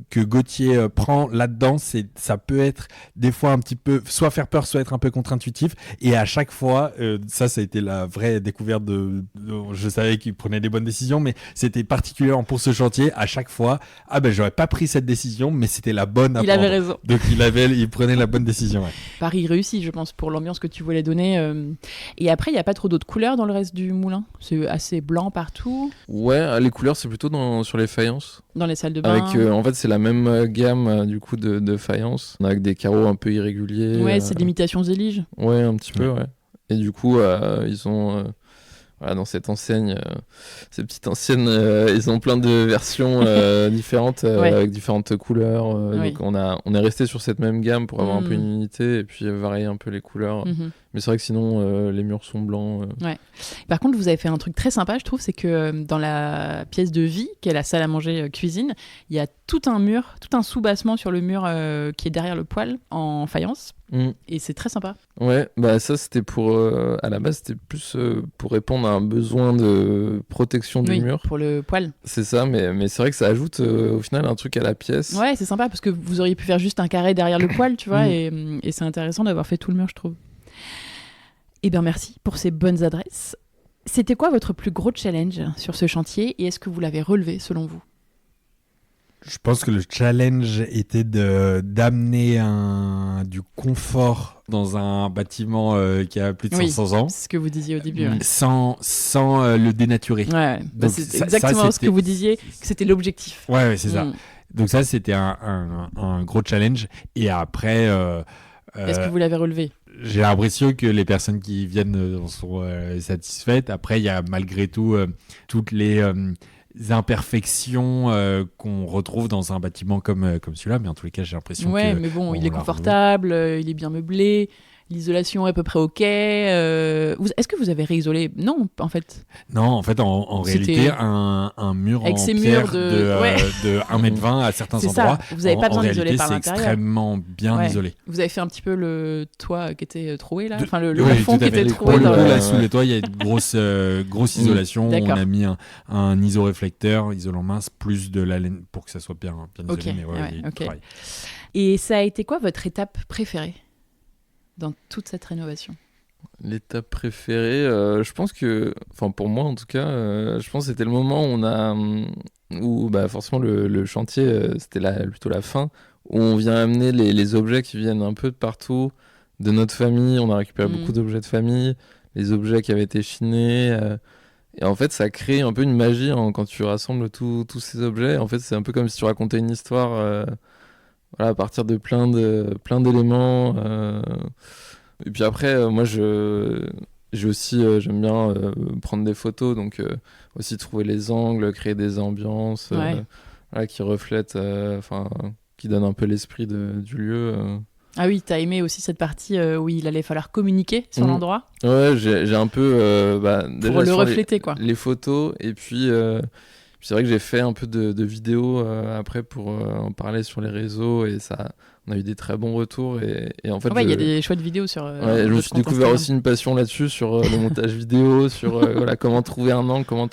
que Gauthier prend là-dedans, ça peut être des fois un petit peu, soit faire peur, soit être un peu contre-intuitif. Et à chaque fois, ça a été la vraie découverte je savais qu'il prenait des bonnes décisions, mais c'était particulièrement pour ce chantier. À chaque fois, j'aurais pas pris cette décision, mais c'était la bonne à prendre. Il avait raison. Donc il prenait la bonne décision. Ouais. Paris réussi, je pense, pour l'ambiance que tu voulais donner. Et après, il n'y a pas trop d'autres couleurs dans le reste du moulin. C'est assez blanc partout. Ouais, les couleurs, c'est plutôt sur les faïences. Dans les salles de bain. En fait, c'est la même gamme du coup de faïences. Avec des carreaux un peu irréguliers. Ouais, c'est de l'imitation Zélige. Ouais, un petit peu, ouais. Et du coup, ils ont... dans cette enseigne, ces petites enseignes, ils ont plein de versions différentes avec différentes couleurs. Donc on est resté sur cette même gamme pour avoir un peu une unité et puis varier un peu les couleurs. Mais c'est vrai que sinon les murs sont blancs. Ouais. Par contre, vous avez fait un truc très sympa, je trouve, c'est que dans la pièce de vie, qui est la salle à manger cuisine, il y a tout un mur, tout un soubassement sur le mur qui est derrière le poêle en faïence. Et c'est très sympa. Ouais, ça c'était pour à la base c'était plus pour répondre à un besoin de protection du mur. Pour le poêle. C'est ça, mais c'est vrai que ça ajoute au final un truc à la pièce. Ouais, c'est sympa parce que vous auriez pu faire juste un carré derrière le poêle, tu vois, et c'est intéressant d'avoir fait tout le mur, je trouve. Eh bien, merci pour ces bonnes adresses. C'était quoi votre plus gros challenge sur ce chantier et est-ce que vous l'avez relevé selon vous ? Je pense que le challenge était d'amener du confort dans un bâtiment qui a plus de 500 ans. C'est ce que vous disiez au début. Ouais. Sans le dénaturer. Ouais, c'est exactement ce que vous disiez, que c'était l'objectif. Ouais, c'est ça. Donc ça, c'était un gros challenge. Et après... Est-ce que vous l'avez relevé ? J'ai l'impression que les personnes qui viennent en sont satisfaites. Après, il y a malgré tout toutes les imperfections qu'on retrouve dans un bâtiment comme celui-là, mais en tous les cas, j'ai l'impression que... Ouais, mais bon, il est confortable, il est bien meublé, l'isolation est à peu près OK. Est-ce que vous avez réisolé ? Non, en fait. Non, en fait, en réalité, un mur avec en ces pierre murs de 1m20 à certains endroits, vous n'avez pas besoin d'isoler par c'est l'intérieur. extrêmement bien isolé. Vous avez fait un petit peu le toit qui était troué, là, enfin le oui, plafond qui était troué. Pour le coup, là, sous les toits, il y a une grosse isolation. On a mis un isoréflecteur, isolant mince, plus de la laine pour que ça soit bien isolé. Mais travail. Et ça a été quoi votre étape préférée dans toute cette rénovation ? L'étape préférée, je pense que, enfin pour moi en tout cas, je pense que c'était le moment où forcément le chantier, c'était plutôt la fin, où on vient amener les objets qui viennent un peu de partout, de notre famille. On a récupéré beaucoup d'objets de famille, les objets qui avaient été chinés. Et en fait, ça crée un peu une magie quand tu rassembles tous ces objets. En fait, c'est un peu comme si tu racontais une histoire à partir de plein d'éléments. Et puis après, moi, j'aime bien prendre des photos, donc aussi trouver les angles, créer des ambiances qui reflètent, qui donnent un peu l'esprit du lieu. Ah oui, t'as aimé aussi cette partie où il allait falloir communiquer sur l'endroit ? Ouais, j'ai un peu... déjà pour le refléter, quoi. Les photos, et puis c'est vrai que j'ai fait un peu de vidéos après pour en parler sur les réseaux, et ça... On a eu des très bons retours et en fait... il y a des chouettes vidéos sur... je me suis découvert aussi une passion là-dessus, sur le montage vidéo, sur comment trouver un angle, comment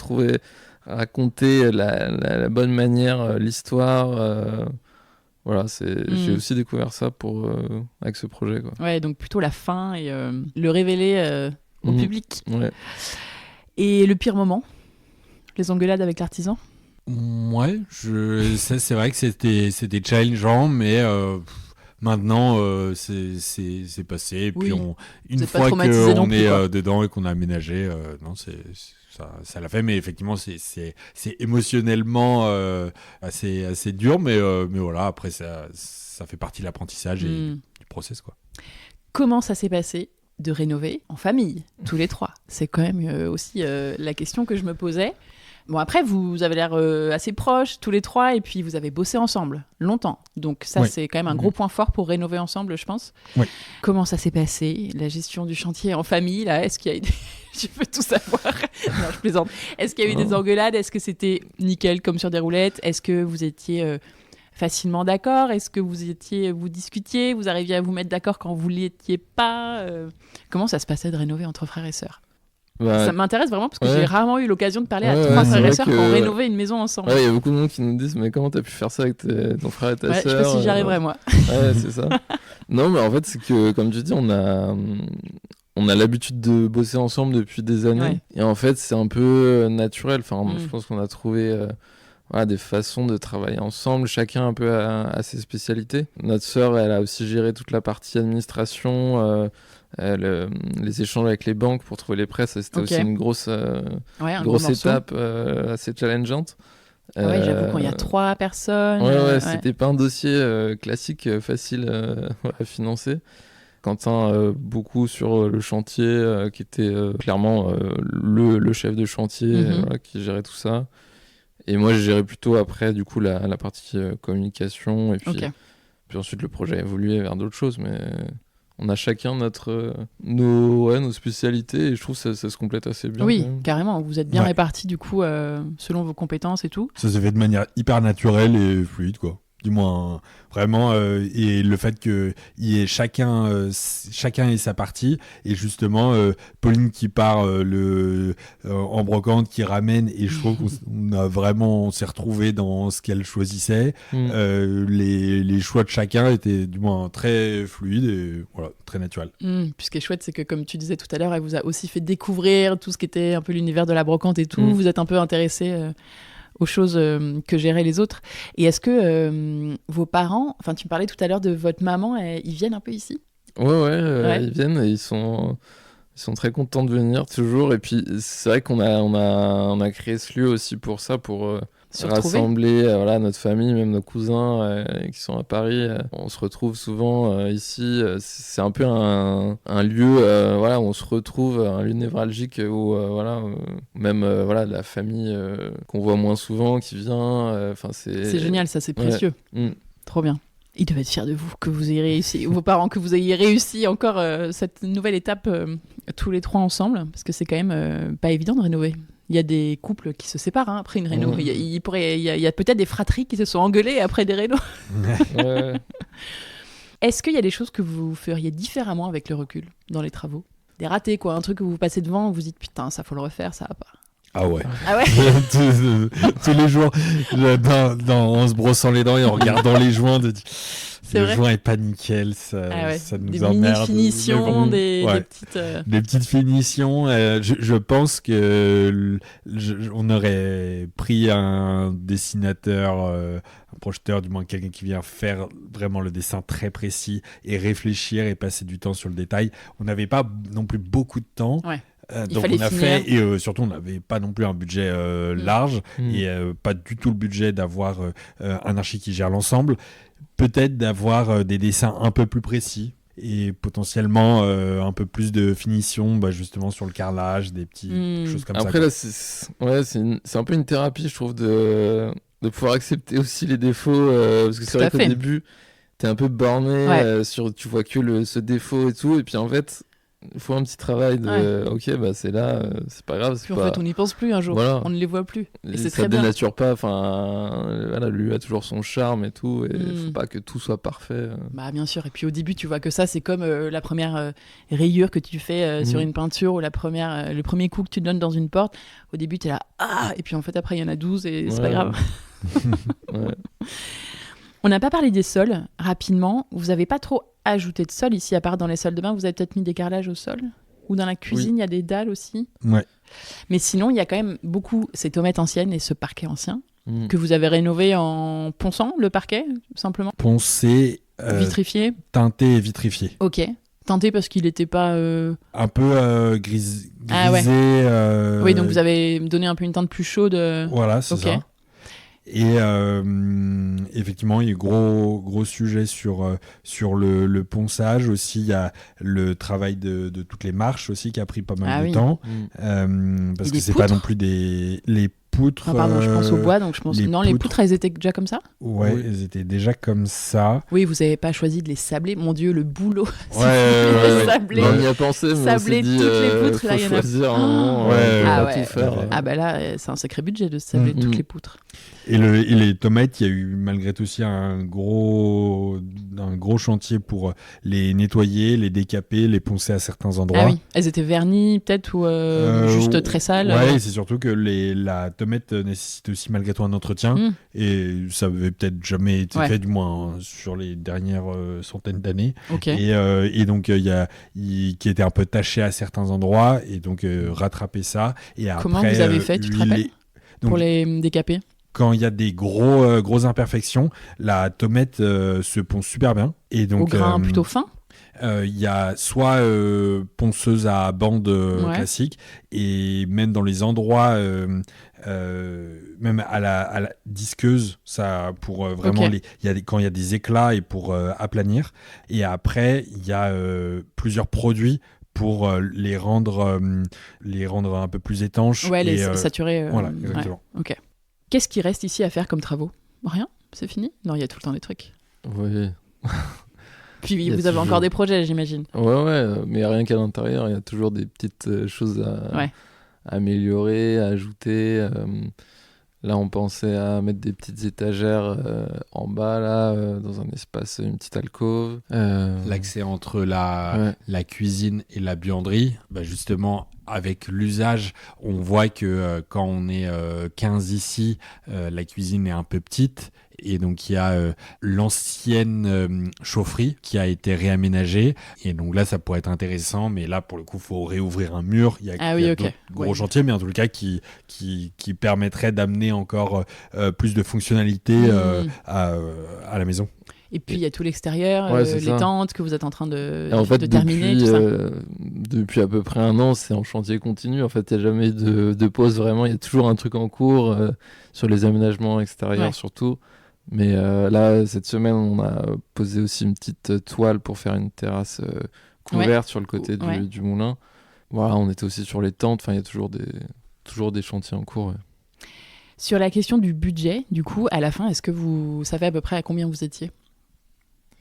raconter la bonne manière, l'histoire. J'ai aussi découvert ça avec ce projet, quoi. Ouais, donc plutôt la fin et le révéler au public. Ouais. Et le pire moment ? Les engueulades avec l'artisan ? Ouais, ça, c'est vrai que c'était challengeant, mais maintenant c'est passé. Et puis une fois qu'on est dedans et qu'on a aménagé, ça l'a fait. Mais effectivement, c'est émotionnellement assez dur, mais voilà, après ça fait partie de l'apprentissage et du process, quoi. Comment ça s'est passé de rénover en famille, tous les trois ? C'est quand même aussi la question que je me posais. Bon, après, vous avez l'air assez proches, tous les trois, et puis vous avez bossé ensemble, longtemps. Donc ça, c'est quand même un gros point fort pour rénover ensemble, je pense. Oui. Comment ça s'est passé, la gestion du chantier en famille, là ? Est-ce qu'il y a eu Je veux tout savoir. Non, je plaisante. Est-ce qu'il y a eu des engueulades ? Est-ce que c'était nickel comme sur des roulettes ? Est-ce que vous étiez facilement d'accord ? Est-ce que vous discutiez ? Vous arriviez à vous mettre d'accord quand vous ne l'étiez pas ? Comment ça se passait de rénover entre frères et sœurs ? Ça m'intéresse vraiment parce que j'ai rarement eu l'occasion de parler à trois frères et sœurs qui ont rénové une maison ensemble. Il y a beaucoup de monde qui nous disent mais comment t'as pu faire ça avec ton frère et ta sœur ? Je sais pas si j'y arriverai moi. Ouais, c'est ça. Non, mais en fait c'est que comme tu dis, on a l'habitude de bosser ensemble depuis des années et en fait c'est un peu naturel. Enfin, je pense qu'on a trouvé des façons de travailler ensemble, chacun un peu à ses spécialités. Notre sœur, elle a aussi géré toute la partie administration. Les échanges avec les banques pour trouver les prêts, ça, c'était aussi une grosse étape assez challengeante. J'avoue, quand il y a 3 personnes... c'était pas un dossier classique facile à financer. Quentin, beaucoup sur le chantier, qui était clairement le chef de chantier, qui gérait tout ça. Et moi, j'ai géré plutôt après, du coup, la partie communication. Et puis ensuite, le projet a évolué vers d'autres choses, mais... On a chacun nos spécialités et je trouve que ça se complète assez bien. Oui, carrément. Vous êtes bien répartis du coup selon vos compétences et tout. Ça se fait de manière hyper naturelle et fluide, quoi. Du moins, vraiment. Et le fait qu'il y ait chacun ait sa partie. Et justement, Pauline qui part en brocante, qui ramène. Et je trouve on s'est retrouvés dans ce qu'elle choisissait. Les choix de chacun étaient du moins très fluides et voilà, très naturels. Puis ce qui est chouette, c'est que comme tu disais tout à l'heure, elle vous a aussi fait découvrir tout ce qui était un peu l'univers de la brocante et tout. Vous êtes un peu intéressés aux choses que géraient les autres. Et est-ce que vos parents, enfin tu me parlais tout à l'heure de votre maman, ils viennent un peu ici ? Ouais. Ils viennent et ils sont très contents de venir toujours. Et puis c'est vrai qu'on a créé ce lieu aussi pour ça, pour rassembler notre famille, même nos cousins qui sont à Paris. On se retrouve souvent ici. C'est un peu un lieu où on se retrouve, un lieu névralgique où même la famille qu'on voit moins souvent qui vient. C'est génial, ça, c'est précieux. Trop bien. Ils devaient être fiers de vous, que vous ayez réussi, vos parents, que vous ayez réussi encore cette nouvelle étape tous les trois ensemble, parce que c'est quand même pas évident de rénover. Il y a des couples qui se séparent après une réno. Il y a peut-être des fratries qui se sont engueulées après des rénos. Ouais. Est-ce qu'il y a des choses que vous feriez différemment avec le recul dans les travaux ? Des ratés, quoi. Un truc que vous passez devant, vous dites putain, ça faut le refaire, ça va pas. Ah ouais. Tous les jours, en se brossant les dents et en regardant les joints, le joint est pas nickel, ça nous emmerde. Des mini-finitions, des petites finitions. Je pense que on aurait pris un dessinateur, un projeteur, du moins quelqu'un qui vient faire vraiment le dessin très précis et réfléchir et passer du temps sur le détail. On n'avait pas non plus beaucoup de temps. Ouais. Donc on a fait, et surtout on n'avait pas non plus un budget large et pas du tout le budget d'avoir un archi qui gère l'ensemble. Peut-être d'avoir des dessins un peu plus précis et potentiellement un peu plus de finition justement sur le carrelage, des petites choses comme ça. Après là c'est un peu une thérapie, je trouve, de pouvoir accepter aussi les défauts parce que c'est vrai qu'au début t'es un peu borné tu vois que ce défaut et tout, et puis en fait il faut un petit travail de c'est là, c'est pas grave. Puis en fait on n'y pense plus un jour, on ne les voit plus. Et c'est très bien. Ça dénature pas, lui a toujours son charme et tout, et faut pas que tout soit parfait. Bah bien sûr, et puis au début tu vois que ça c'est comme la première rayure que tu fais sur une peinture, ou le premier coup que tu donnes dans une porte. Au début t'es là, et puis en fait après il y en a 12 et c'est pas grave. On n'a pas parlé des sols, rapidement. Vous n'avez pas trop ajouté de sol ici, à part dans les salles de bain. Vous avez peut-être mis des carrelages au sol ? Ou dans la cuisine, il y a des dalles aussi ? Ouais. Mais sinon, il y a quand même beaucoup ces tomates anciennes et ce parquet ancien que vous avez rénové en ponçant le parquet, simplement ? Poncé, vitrifié ? Teinté et vitrifié. Ok. Teinté parce qu'il n'était pas... Un peu grisé. Oui, donc vous avez donné un peu une teinte plus chaude. Voilà, c'est ça. Et effectivement, il y a gros sujet sur le ponçage aussi. Il y a le travail de toutes les marches aussi qui a pris pas mal de temps, parce que c'est pas non plus les poutres. Pardon, je pense au bois, donc je pense les poutres, elles étaient déjà comme ça. Ouais, elles étaient déjà comme ça. Oui, vous avez pas choisi de les sabler. Mon Dieu, le boulot. Sabler. On y a pensé, mais sabler toutes les poutres. Faut là, il y en a. Choisir un moment, tout faire. Ah bah là, c'est un sacré budget de sabler toutes les poutres. Et les tomates, il y a eu malgré tout aussi un gros chantier pour les nettoyer, les décaper, les poncer à certains endroits. Ah oui, elles étaient vernies peut-être ou juste très sales. Ouais, c'est surtout que la tomate nécessite aussi malgré tout un entretien et ça avait peut-être jamais été fait, du moins sur les dernières centaines d'années. Okay. Et donc qui était un peu taché à certains endroits, et donc rattraper ça. Et comment après, vous avez fait, tu te rappelles, pour les décaper? Quand il y a des grosses imperfections, la tomate se ponce super bien. Et donc, au grain plutôt fin. Il y a soit ponceuse à bande classique, et même dans les endroits, même à la disqueuse, ça, pour vraiment quand il y a des éclats et pour aplanir. Et après, il y a plusieurs produits pour les rendre un peu plus étanches. Ouais, les saturer. Voilà, exactement. Ouais. Ok. Qu'est-ce qui reste ici à faire comme travaux ? Rien ? C'est fini ? Non, il y a tout le temps des trucs. Oui. Puis vous avez encore des projets, j'imagine. Ouais, mais rien qu'à l'intérieur, il y a toujours des petites choses à améliorer, à ajouter. Là, on pensait à mettre des petites étagères en bas, là, dans un espace, une petite alcôve. L'accès entre la cuisine et la buanderie, justement, avec l'usage, on voit que quand on est 15 ici, la cuisine est un peu petite. Et donc, il y a l'ancienne chaufferie qui a été réaménagée. Et donc là, ça pourrait être intéressant. Mais là, pour le coup, il faut réouvrir un mur. Il y a d'autres gros chantiers, mais en tout cas, qui permettrait d'amener encore plus de fonctionnalité à la maison. Et puis il y a tout l'extérieur, les tentes que vous êtes en train de terminer. Depuis à peu près 1 an, c'est en chantier continu. En fait, il n'y a jamais de pause vraiment. Il y a toujours un truc en cours sur les aménagements extérieurs surtout. Mais là, cette semaine, on a posé aussi une petite toile pour faire une terrasse couverte sur le côté du moulin. Voilà, on était aussi sur les tentes. Enfin, il y a toujours des chantiers en cours. Ouais. Sur la question du budget, du coup, à la fin, est-ce que vous savez à peu près à combien vous étiez ?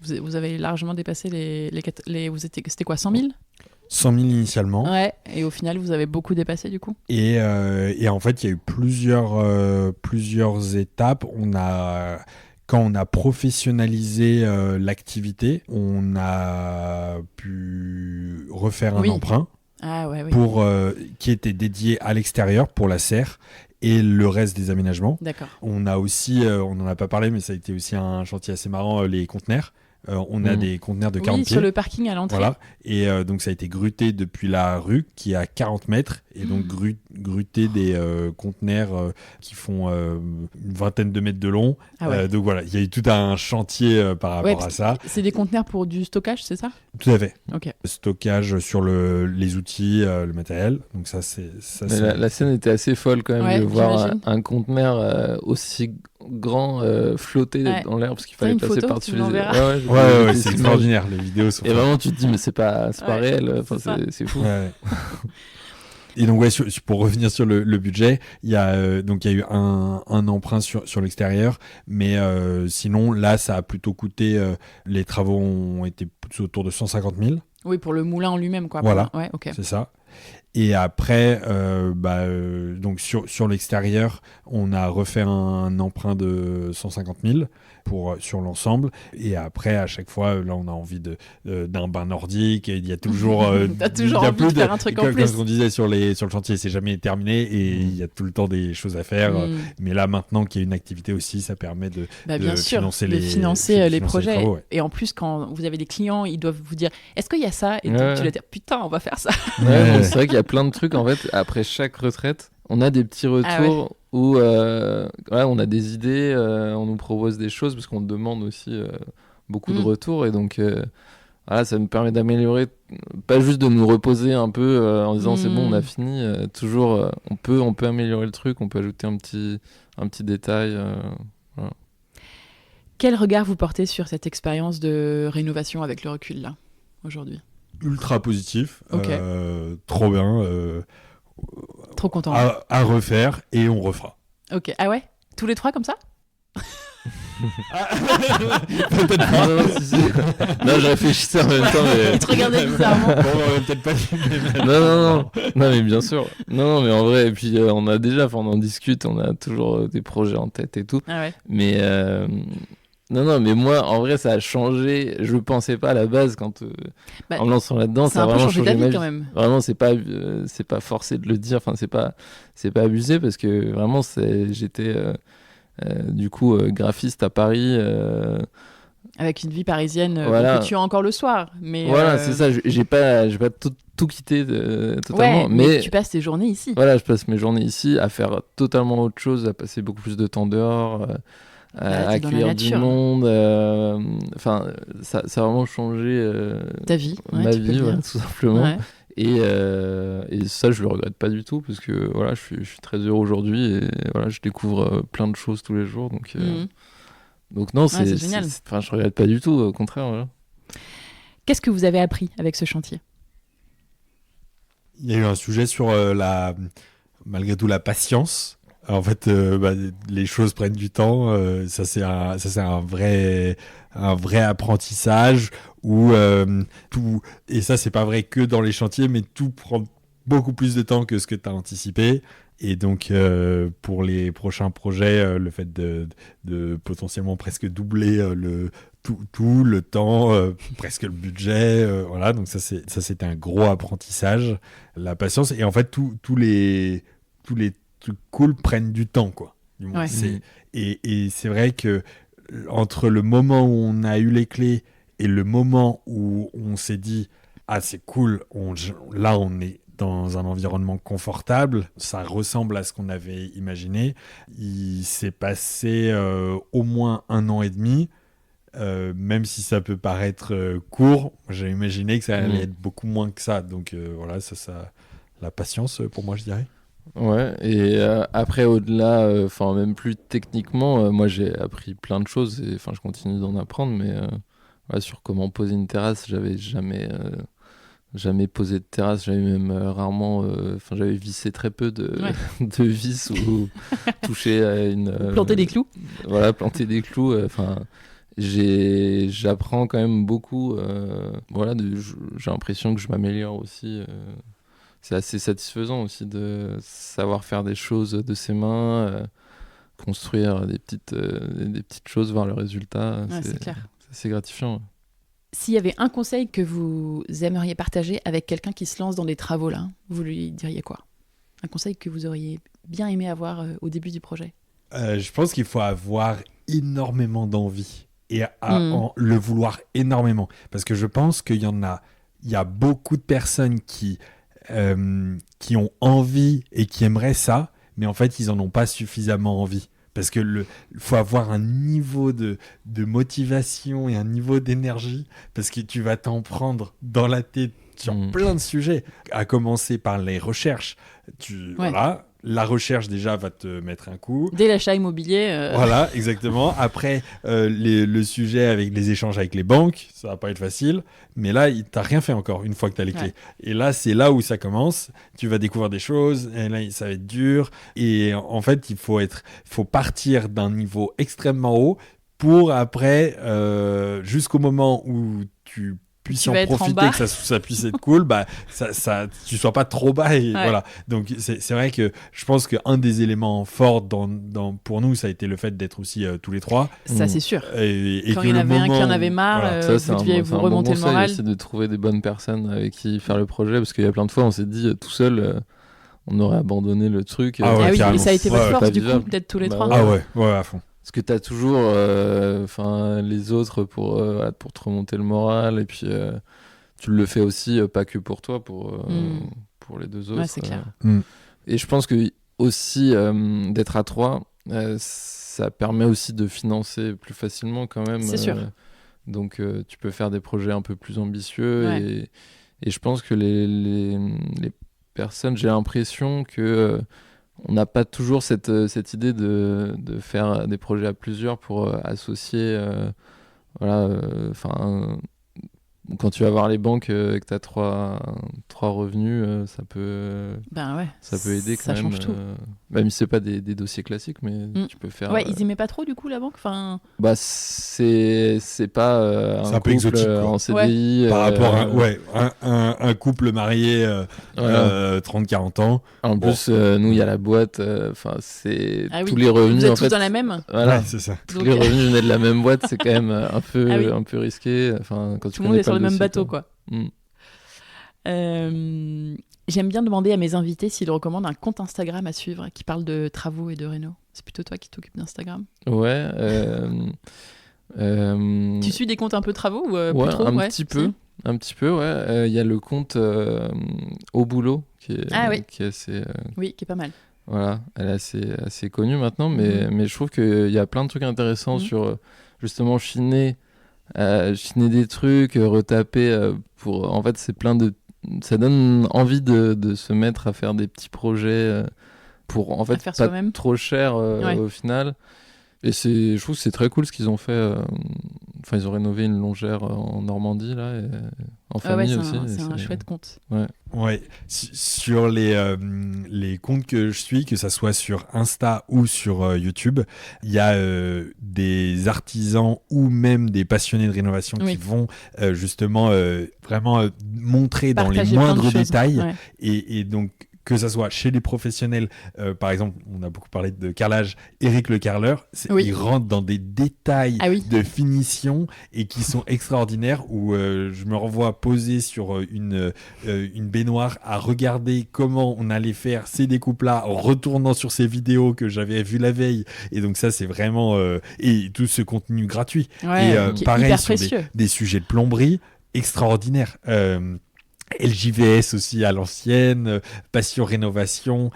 Vous avez largement dépassé c'était quoi, 100 000 ? 100 000 initialement. Ouais, et au final, vous avez beaucoup dépassé du coup. Et en fait, il y a eu plusieurs étapes. Quand on a professionnalisé l'activité, on a pu refaire un emprunt qui était dédié à l'extérieur pour la serre et le reste des aménagements. D'accord. On a aussi, on n'en a pas parlé, mais ça a été aussi un chantier assez marrant, les conteneurs. On a des conteneurs de 40 pieds. Sur le parking à l'entrée. Voilà. Et donc ça a été gruté depuis la rue qui est à 40 mètres. Et donc gruté des conteneurs qui font une vingtaine de mètres de long. Donc voilà, il y a eu tout un chantier par rapport à ça. C'est des conteneurs pour du stockage, c'est ça ? Tout à fait. Okay. Stockage sur les outils, le matériel. Donc ça, la scène était assez folle quand même de voir un conteneur aussi grand flotter dans l'air parce qu'il fallait passer par-dessus les... Ouais, c'est extraordinaire, les vidéos sont... Et vraiment, tu te dis, mais c'est pas réel, c'est fou. Ouais. Et donc, pour revenir sur le budget, il y a eu un emprunt sur l'extérieur, mais sinon, là, ça a plutôt coûté... les travaux ont été plutôt autour de 150 000. Oui, pour le moulin en lui-même, quoi. Voilà, okay. C'est ça. Et après, donc sur l'extérieur, on a refait un emprunt de 150 000 sur l'ensemble. Et après, à chaque fois, là, on a envie d'un bain nordique. Et il y a toujours... T'as toujours envie de faire un truc en plus. Comme on disait sur le chantier, c'est jamais terminé et il y a tout le temps des choses à faire. Mais là, maintenant qu'il y a une activité aussi, ça permet de financer les projets. Travaux, Et en plus, quand vous avez des clients, ils doivent vous dire, est-ce qu'il y a ça ? Et tu vas dire, putain, on va faire ça. C'est vrai qu'il y a plein de trucs en fait. Après chaque retraite, on a des petits retours où on a des idées, on nous propose des choses parce qu'on demande aussi beaucoup de retours et donc ça me permet d'améliorer, pas juste de nous reposer un peu en disant c'est bon on a fini, toujours on peut améliorer le truc, on peut ajouter un petit détail. Voilà. Quel regard vous portez sur cette expérience de rénovation avec le recul là aujourd'hui ? Ultra positif, okay. Trop bien, trop content. À refaire et on refera. Ok, ah ouais ? Tous les 3 comme ça ? Peut-être pas. Non, je réfléchissais en même temps. Mais... Tu te regardais bizarrement. Peut-être pas. Non, mais bien sûr. Non, mais en vrai, et puis on en discute, on a toujours des projets en tête et tout. Ah ouais. Mais non, mais moi, en vrai, ça a changé. Je pensais pas à la base quand en me lançant là-dedans, ça a vraiment changé ma vie quand même. Vraiment, c'est pas forcé de le dire. Enfin, c'est pas abusé parce que vraiment, j'étais du coup graphiste à Paris. Avec une vie parisienne que tu as encore le soir. Mais voilà, c'est ça. J'ai pas tout quitté totalement. Mais tu passes tes journées ici. Voilà, je passe mes journées ici à faire totalement autre chose, à passer beaucoup plus de temps dehors. À accueillir du monde, enfin ça a vraiment changé ta vie, ma vie, tout simplement. Et ça je le regrette pas du tout parce que voilà, je suis très heureux aujourd'hui et voilà, je découvre plein de choses tous les jours, donc non, c'est génial. Enfin, je regrette pas du tout, au contraire. Voilà. Qu'est-ce que vous avez appris avec ce chantier ? Il y a eu un sujet sur malgré tout la patience. En fait, les choses prennent du temps. Ça c'est un vrai apprentissage où tout, et ça c'est pas vrai que dans les chantiers, mais tout prend beaucoup plus de temps que ce que tu as anticipé. Et donc pour les prochains projets, le fait de potentiellement presque doubler tout le temps, presque le budget, voilà. Donc ça c'était un gros apprentissage, la patience. Et en fait tous les trucs cool prennent du temps, quoi. Ouais. Et c'est vrai que entre le moment où on a eu les clés et le moment où on s'est dit ah c'est cool, là on est dans un environnement confortable, ça ressemble à ce qu'on avait imaginé. Il s'est passé au moins 1 an et demi même si ça peut paraître court, j'ai imaginé que ça allait être beaucoup moins que ça. Donc voilà, ça, la patience pour moi, je dirais. Ouais, et après, au-delà, même plus techniquement, moi j'ai appris plein de choses et je continue d'en apprendre, mais sur comment poser une terrasse, j'avais jamais posé de terrasse, j'avais même rarement, j'avais vissé très peu de vis ou touché à une. Planter des clous. Voilà, planter des clous. J'apprends quand même beaucoup. J'ai l'impression que je m'améliore aussi. C'est assez satisfaisant aussi de savoir faire des choses de ses mains, construire des petites choses, voir le résultat. C'est clair. C'est assez gratifiant. S'il y avait un conseil que vous aimeriez partager avec quelqu'un qui se lance dans des travaux là, vous lui diriez quoi ? Un conseil que vous auriez bien aimé avoir au début du projet ? Je pense qu'il faut avoir énormément d'envie et le vouloir énormément. Parce que je pense qu'il y a beaucoup de personnes qui ont envie et qui aimeraient ça, mais en fait, ils n'en ont pas suffisamment envie. Parce que faut avoir un niveau de motivation et un niveau d'énergie, parce que tu vas t'en prendre dans la tête sur plein de sujets, à commencer par les recherches. Voilà, la recherche déjà va te mettre un coup. Dès l'achat immobilier. Voilà, exactement. Après, le sujet avec les échanges avec les banques, ça va pas être facile. Mais là, t'as rien fait encore une fois que t'as les clés. Et là, c'est là où ça commence. Tu vas découvrir des choses. Et là, ça va être dur. Et en fait, il faut partir d'un niveau extrêmement haut pour après, jusqu'au moment où tu puisses en profiter, que ça puisse être cool, tu sois pas trop bas. Et voilà. Donc, c'est vrai que je pense qu'un des éléments forts pour nous, ça a été le fait d'être aussi tous les trois. Ça, c'est sûr. Et quand il y en avait un qui en avait marre, vous deviez vous remonter le moral. C'est de trouver des bonnes personnes avec qui faire le projet, parce qu'il y a plein de fois, on s'est dit tout seul, on aurait abandonné le truc. Ah oui, et ça a été votre force, du coup, peut-être tous les trois. Ah ouais, à fond. Parce que tu as toujours les autres pour te remonter le moral, et puis tu le fais aussi pas que pour toi, pour les deux autres. Ouais, c'est clair. Et je pense que aussi d'être à trois, ça permet aussi de financer plus facilement quand même. C'est sûr. Donc tu peux faire des projets un peu plus ambitieux, et je pense que les personnes, j'ai l'impression que on n'a pas toujours cette idée de faire des projets à plusieurs pour associer. Quand tu vas voir les banques et que tu as trois revenus, ça peut aider quand même. Ça change tout. Même si c'est pas des dossiers classiques, mais tu peux faire. Ouais, ils aimaient pas trop du coup la banque. C'est pas un peu exotique, en CDI. Par rapport à un couple marié 30-40 ans. En plus, nous il y a la boîte. Tous les revenus. Vous êtes tous dans la même. Voilà, c'est ça. Tous les revenus venaient de la même boîte, c'est quand même un peu risqué. Quand tout le monde est sur le même bateau, quoi. J'aime bien demander à mes invités s'ils recommandent un compte Instagram à suivre qui parle de travaux et de réno. C'est plutôt toi qui t'occupes d'Instagram. Ouais. Tu suis des comptes un peu travaux ou ouais, plus trop un petit peu, ouais. Il y a le compte Au Boulot qui est assez. Oui, qui est pas mal. Voilà, elle est assez connue maintenant, mais je trouve qu'il y a plein de trucs intéressants sur justement chiner des trucs, retaper en fait c'est ça donne envie de se mettre à faire des petits projets pour en fait pas soi-même. Trop cher au final, et je trouve que c'est très cool ce qu'ils ont fait. Ils ont rénové une longère en Normandie là, et en famille aussi. C'est un chouette compte. Ouais. Sur les comptes que je suis, que ça soit sur Insta ou sur YouTube, il y a des artisans ou même des passionnés de rénovation qui vont justement vraiment montrer partager dans les moindres détails. Ouais. Et donc, que ça soit chez les professionnels, par exemple, on a beaucoup parlé de carrelage, Eric le carreleur, il rentre dans des détails de finition et qui sont extraordinaires, où je me revois posé sur une baignoire à regarder comment on allait faire ces découpes-là en retournant sur ces vidéos que j'avais vues la veille. Et donc ça, c'est vraiment... et tout ce contenu gratuit. Ouais, et pareil, sur des sujets de plomberie extraordinaires. LJVS aussi à l'ancienne, Passion Rénovation,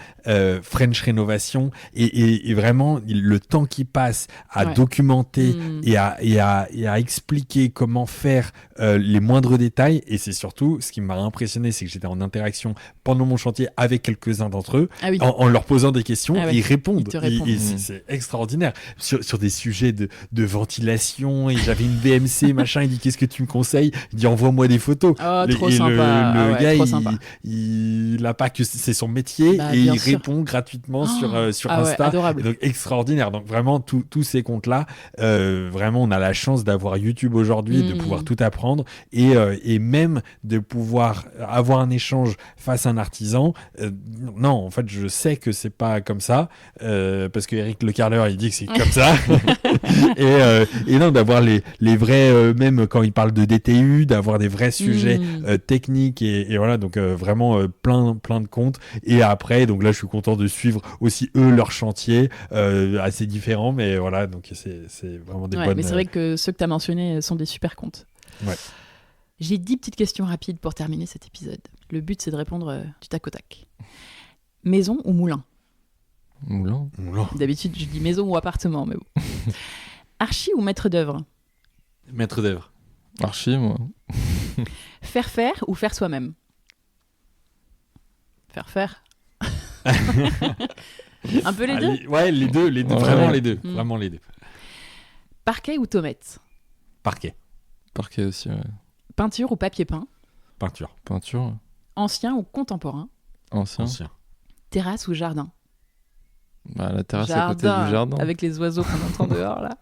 French Rénovation, et vraiment le temps qui passe à documenter et à expliquer comment faire les moindres détails. Et c'est surtout, ce qui m'a impressionné, c'est que j'étais en interaction pendant mon chantier avec quelques-uns d'entre eux, en leur posant des questions, et ils répondent. C'est extraordinaire. Sur des sujets de ventilation, et j'avais une BMC, machin, il dit qu'est-ce que tu me conseilles? Il dit envoie-moi des photos. Oh, trop sympa. Le gars, il a pas que c'est son métier, et il répond gratuitement sur Insta. Donc extraordinaire. Donc vraiment tous ces comptes-là, vraiment on a la chance d'avoir YouTube aujourd'hui, de pouvoir tout apprendre et même de pouvoir avoir un échange face à un artisan. Non, en fait, je sais que c'est pas comme ça parce que Eric Le Carleur, il dit que c'est comme ça. et non, d'avoir les vrais, même quand il parle de DTU, d'avoir des vrais sujets techniques et voilà, donc vraiment plein de comptes. Et après, donc là, je suis content de suivre aussi eux leur chantier, assez différents, mais voilà, donc c'est vraiment des bonnes. Mais c'est vrai que ceux que tu as mentionnés sont des super comptes. Ouais. J'ai 10 petites questions rapides pour terminer cet épisode. Le but, c'est de répondre du tac au tac. Maison ou moulin? Moulin. D'habitude, je dis maison ou appartement, mais bon. Archi ou maître d'œuvre? Maître d'œuvre. Archi, moi. Faire ou faire soi-même? Faire. Un peu les deux? Ouais, les deux, vraiment les deux. Vraiment les deux. Parquet ou tomate? Parquet aussi, ouais. Peinture ou papier peint? Peinture. Ancien ou contemporain? Ancien. Terrasse ou jardin? La terrasse à côté du jardin. Avec les oiseaux qu'on entend dehors, là.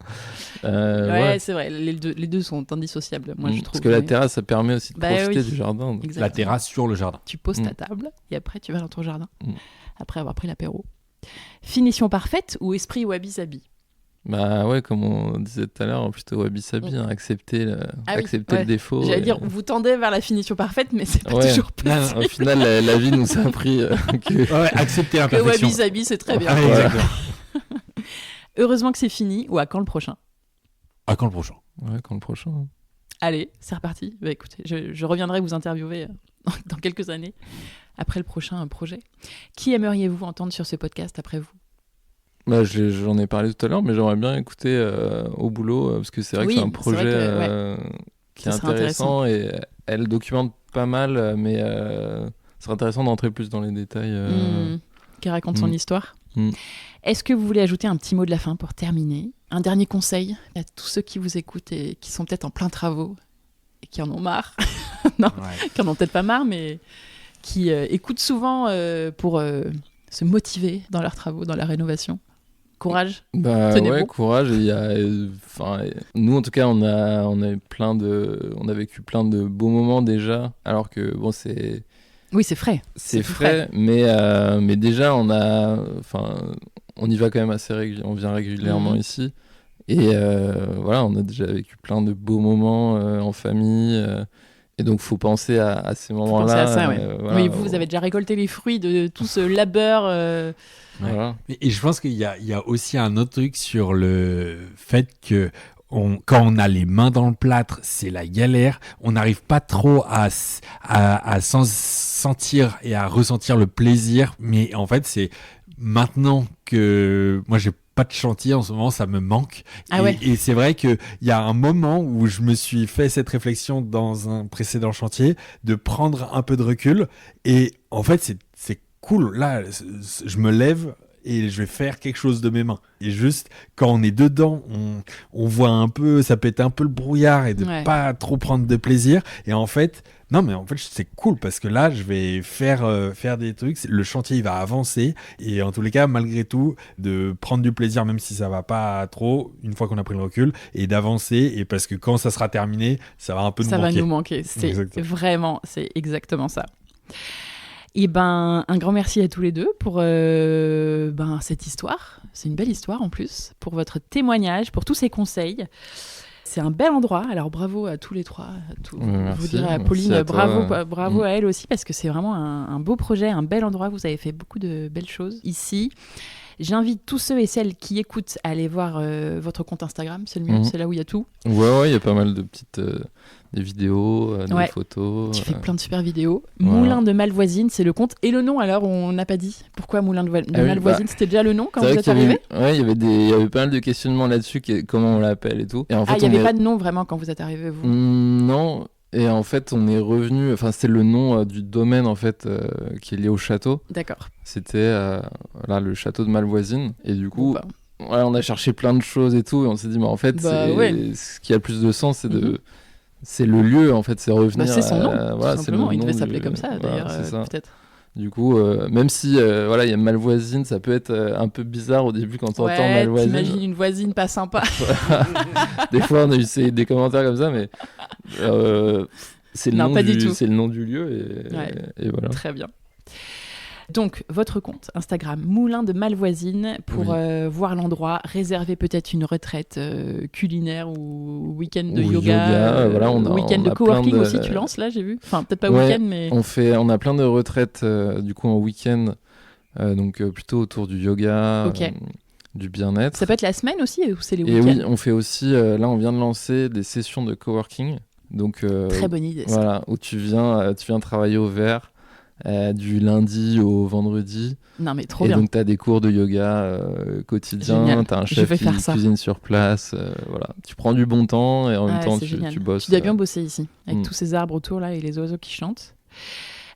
Ouais, c'est vrai. Les deux sont indissociables, moi, je trouve. Parce que la terrasse, ça permet aussi de profiter du jardin. Donc. La terrasse sur le jardin. Tu poses ta table et après, tu vas dans ton jardin. Après avoir pris l'apéro. Finition parfaite ou esprit wabi-sabi? Ouais, comme on disait tout à l'heure, plutôt wabi-sabi, accepter le défaut. J'allais dire, vous tendez vers la finition parfaite, mais c'est pas toujours possible. Au final, la vie nous a appris que... accepter l'imperfection. Que wabi-sabi, c'est très bien. Heureusement que c'est fini, ou à quand le prochain? À quand le prochain? Ouais, quand le prochain. Allez, c'est reparti. Écoutez, je reviendrai vous interviewer dans quelques années, après le prochain projet. Qui aimeriez-vous entendre sur ce podcast après vous? J'en ai parlé tout à l'heure, mais j'aimerais bien écouter au boulot, parce que c'est vrai que c'est un projet qui est intéressant et elle documente pas mal, mais c'est intéressant d'entrer plus dans les détails. Qui raconte son histoire. Est-ce que vous voulez ajouter un petit mot de la fin pour terminer? Un dernier conseil à tous ceux qui vous écoutent et qui sont peut-être en plein travaux et qui en ont marre. Non, qui en ont peut-être pas marre, mais qui écoutent souvent pour se motiver dans leurs travaux, dans la rénovation. Courage. Courage. Nous, en tout cas, on a vécu plein de beaux moments déjà, alors que bon, c'est. Oui, c'est frais. C'est frais, mais déjà, on y va quand même assez régulièrement. On vient régulièrement ici, et on a déjà vécu plein de beaux moments en famille. Et donc, faut penser à ces moments-là. Faut penser à ça, oui, vous avez déjà récolté les fruits de tout ce labeur. Voilà. Et je pense qu'il y a aussi un autre truc sur le fait que quand on a les mains dans le plâtre, c'est la galère. On n'arrive pas trop à sentir et à ressentir le plaisir. Mais en fait, c'est maintenant que moi, j'ai pas de chantier en ce moment, ça me manque. Et c'est vrai qu'il y a un moment où je me suis fait cette réflexion dans un précédent chantier, de prendre un peu de recul. Et en fait, c'est cool. Là, je me lève et je vais faire quelque chose de mes mains. Et juste, quand on est dedans, on voit un peu, ça peut être un peu le brouillard et de pas trop prendre de plaisir. Et en fait, c'est cool parce que là, je vais faire des trucs. Le chantier, il va avancer. Et en tous les cas, malgré tout, de prendre du plaisir, même si ça va pas trop, une fois qu'on a pris le recul, et d'avancer. Et parce que quand ça sera terminé, ça va un peu nous manquer. Ça va nous manquer. C'est exactement ça. Et un grand merci à tous les deux pour cette histoire. C'est une belle histoire en plus, pour votre témoignage, pour tous ces conseils. C'est un bel endroit. Alors bravo à tous les trois. Merci, vous direz à Pauline, bravo à elle aussi, parce que c'est vraiment un beau projet, un bel endroit. Vous avez fait beaucoup de belles choses ici. J'invite tous ceux et celles qui écoutent à aller voir votre compte Instagram, c'est le mieux, c'est là où il y a tout. Ouais, il y a pas mal de petites des vidéos, des photos. Tu fais plein de super vidéos. Voilà. Moulin de Malvoisine, c'est le compte. Et le nom alors, on n'a pas dit. Pourquoi Moulin de Malvoisine, c'était déjà le nom quand vous êtes arrivé? Ouais, il y avait pas mal de questionnements là-dessus, comment on l'appelle et tout. Et en fait, il n'y avait pas de nom vraiment quand vous êtes arrivé, vous? Non. Et en fait, on est revenu. Enfin, c'est le nom du domaine en fait qui est lié au château. D'accord. C'était le château de Malvoisine. Et du coup, on a cherché plein de choses et tout. Et on s'est dit, mais en fait, ce qui a le plus de sens, c'est c'est le lieu en fait. C'est revenir. C'est son nom. Voilà, c'est le nom. Il devait s'appeler comme ça d'ailleurs. Peut-être. Du coup, même si il y a Malvoisine, ça peut être un peu bizarre au début quand on entend Malvoisine. T'imagines une voisine pas sympa. Des fois, on a eu des commentaires comme ça, mais c'est le nom du lieu et voilà. Très bien. Donc, votre compte Instagram, Moulin de Malvoisine, pour voir l'endroit, réserver peut-être une retraite culinaire ou week-end de yoga. Week-end de coworking aussi, tu lances là, j'ai vu. Enfin, peut-être pas week-end, mais... On a plein de retraites du coup en week-end, donc plutôt autour du yoga, du bien-être. Ça peut être la semaine aussi ou c'est les week-ends? Et oui, on fait aussi, là on vient de lancer des sessions de coworking. Donc, très bonne idée ça. Voilà, où tu viens travailler au vert. Du lundi au vendredi. Non mais trop bien. Et donc tu as des cours de yoga quotidiens, tu as un chef qui cuisine sur place, voilà. Tu prends du bon temps et en même temps tu bosses. Tu dois bien bosser ici avec tous ces arbres autour là et les oiseaux qui chantent.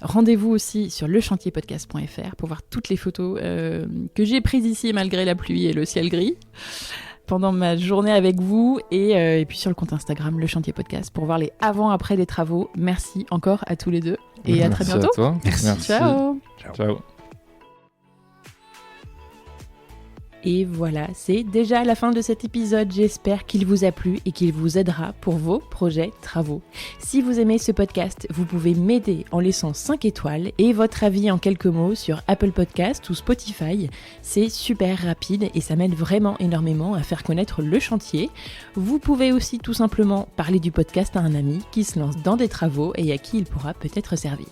Rendez-vous aussi sur lechantierpodcast.fr pour voir toutes les photos que j'ai prises ici malgré la pluie et le ciel gris pendant ma journée avec vous et puis sur le compte Instagram Le Chantier Podcast pour voir les avant-après des travaux. Merci encore à tous les deux et à très bientôt. À toi. Merci. Ciao. Ciao. Et voilà, c'est déjà la fin de cet épisode. J'espère qu'il vous a plu et qu'il vous aidera pour vos projets travaux. Si vous aimez ce podcast, vous pouvez m'aider en laissant 5 étoiles et votre avis en quelques mots sur Apple Podcast ou Spotify. C'est super rapide et ça m'aide vraiment énormément à faire connaître le chantier. Vous pouvez aussi tout simplement parler du podcast à un ami qui se lance dans des travaux et à qui il pourra peut-être servir.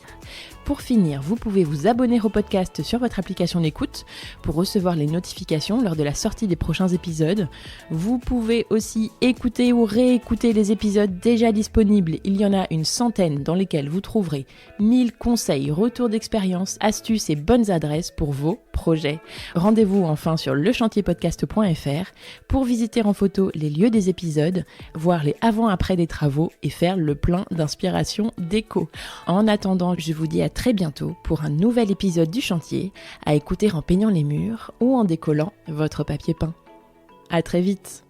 Pour finir, vous pouvez vous abonner au podcast sur votre application d'écoute pour recevoir les notifications lors de la sortie des prochains épisodes. Vous pouvez aussi écouter ou réécouter les épisodes déjà disponibles. Il y en a une centaine dans lesquels vous trouverez 1000 conseils, retours d'expérience, astuces et bonnes adresses pour vos projets. Rendez-vous enfin sur lechantierpodcast.fr pour visiter en photo les lieux des épisodes, voir les avant-après des travaux et faire le plein d'inspiration déco. En attendant, je vous dis à très bientôt pour un nouvel épisode du chantier, à écouter en peignant les murs ou en décollant votre papier peint. À très vite!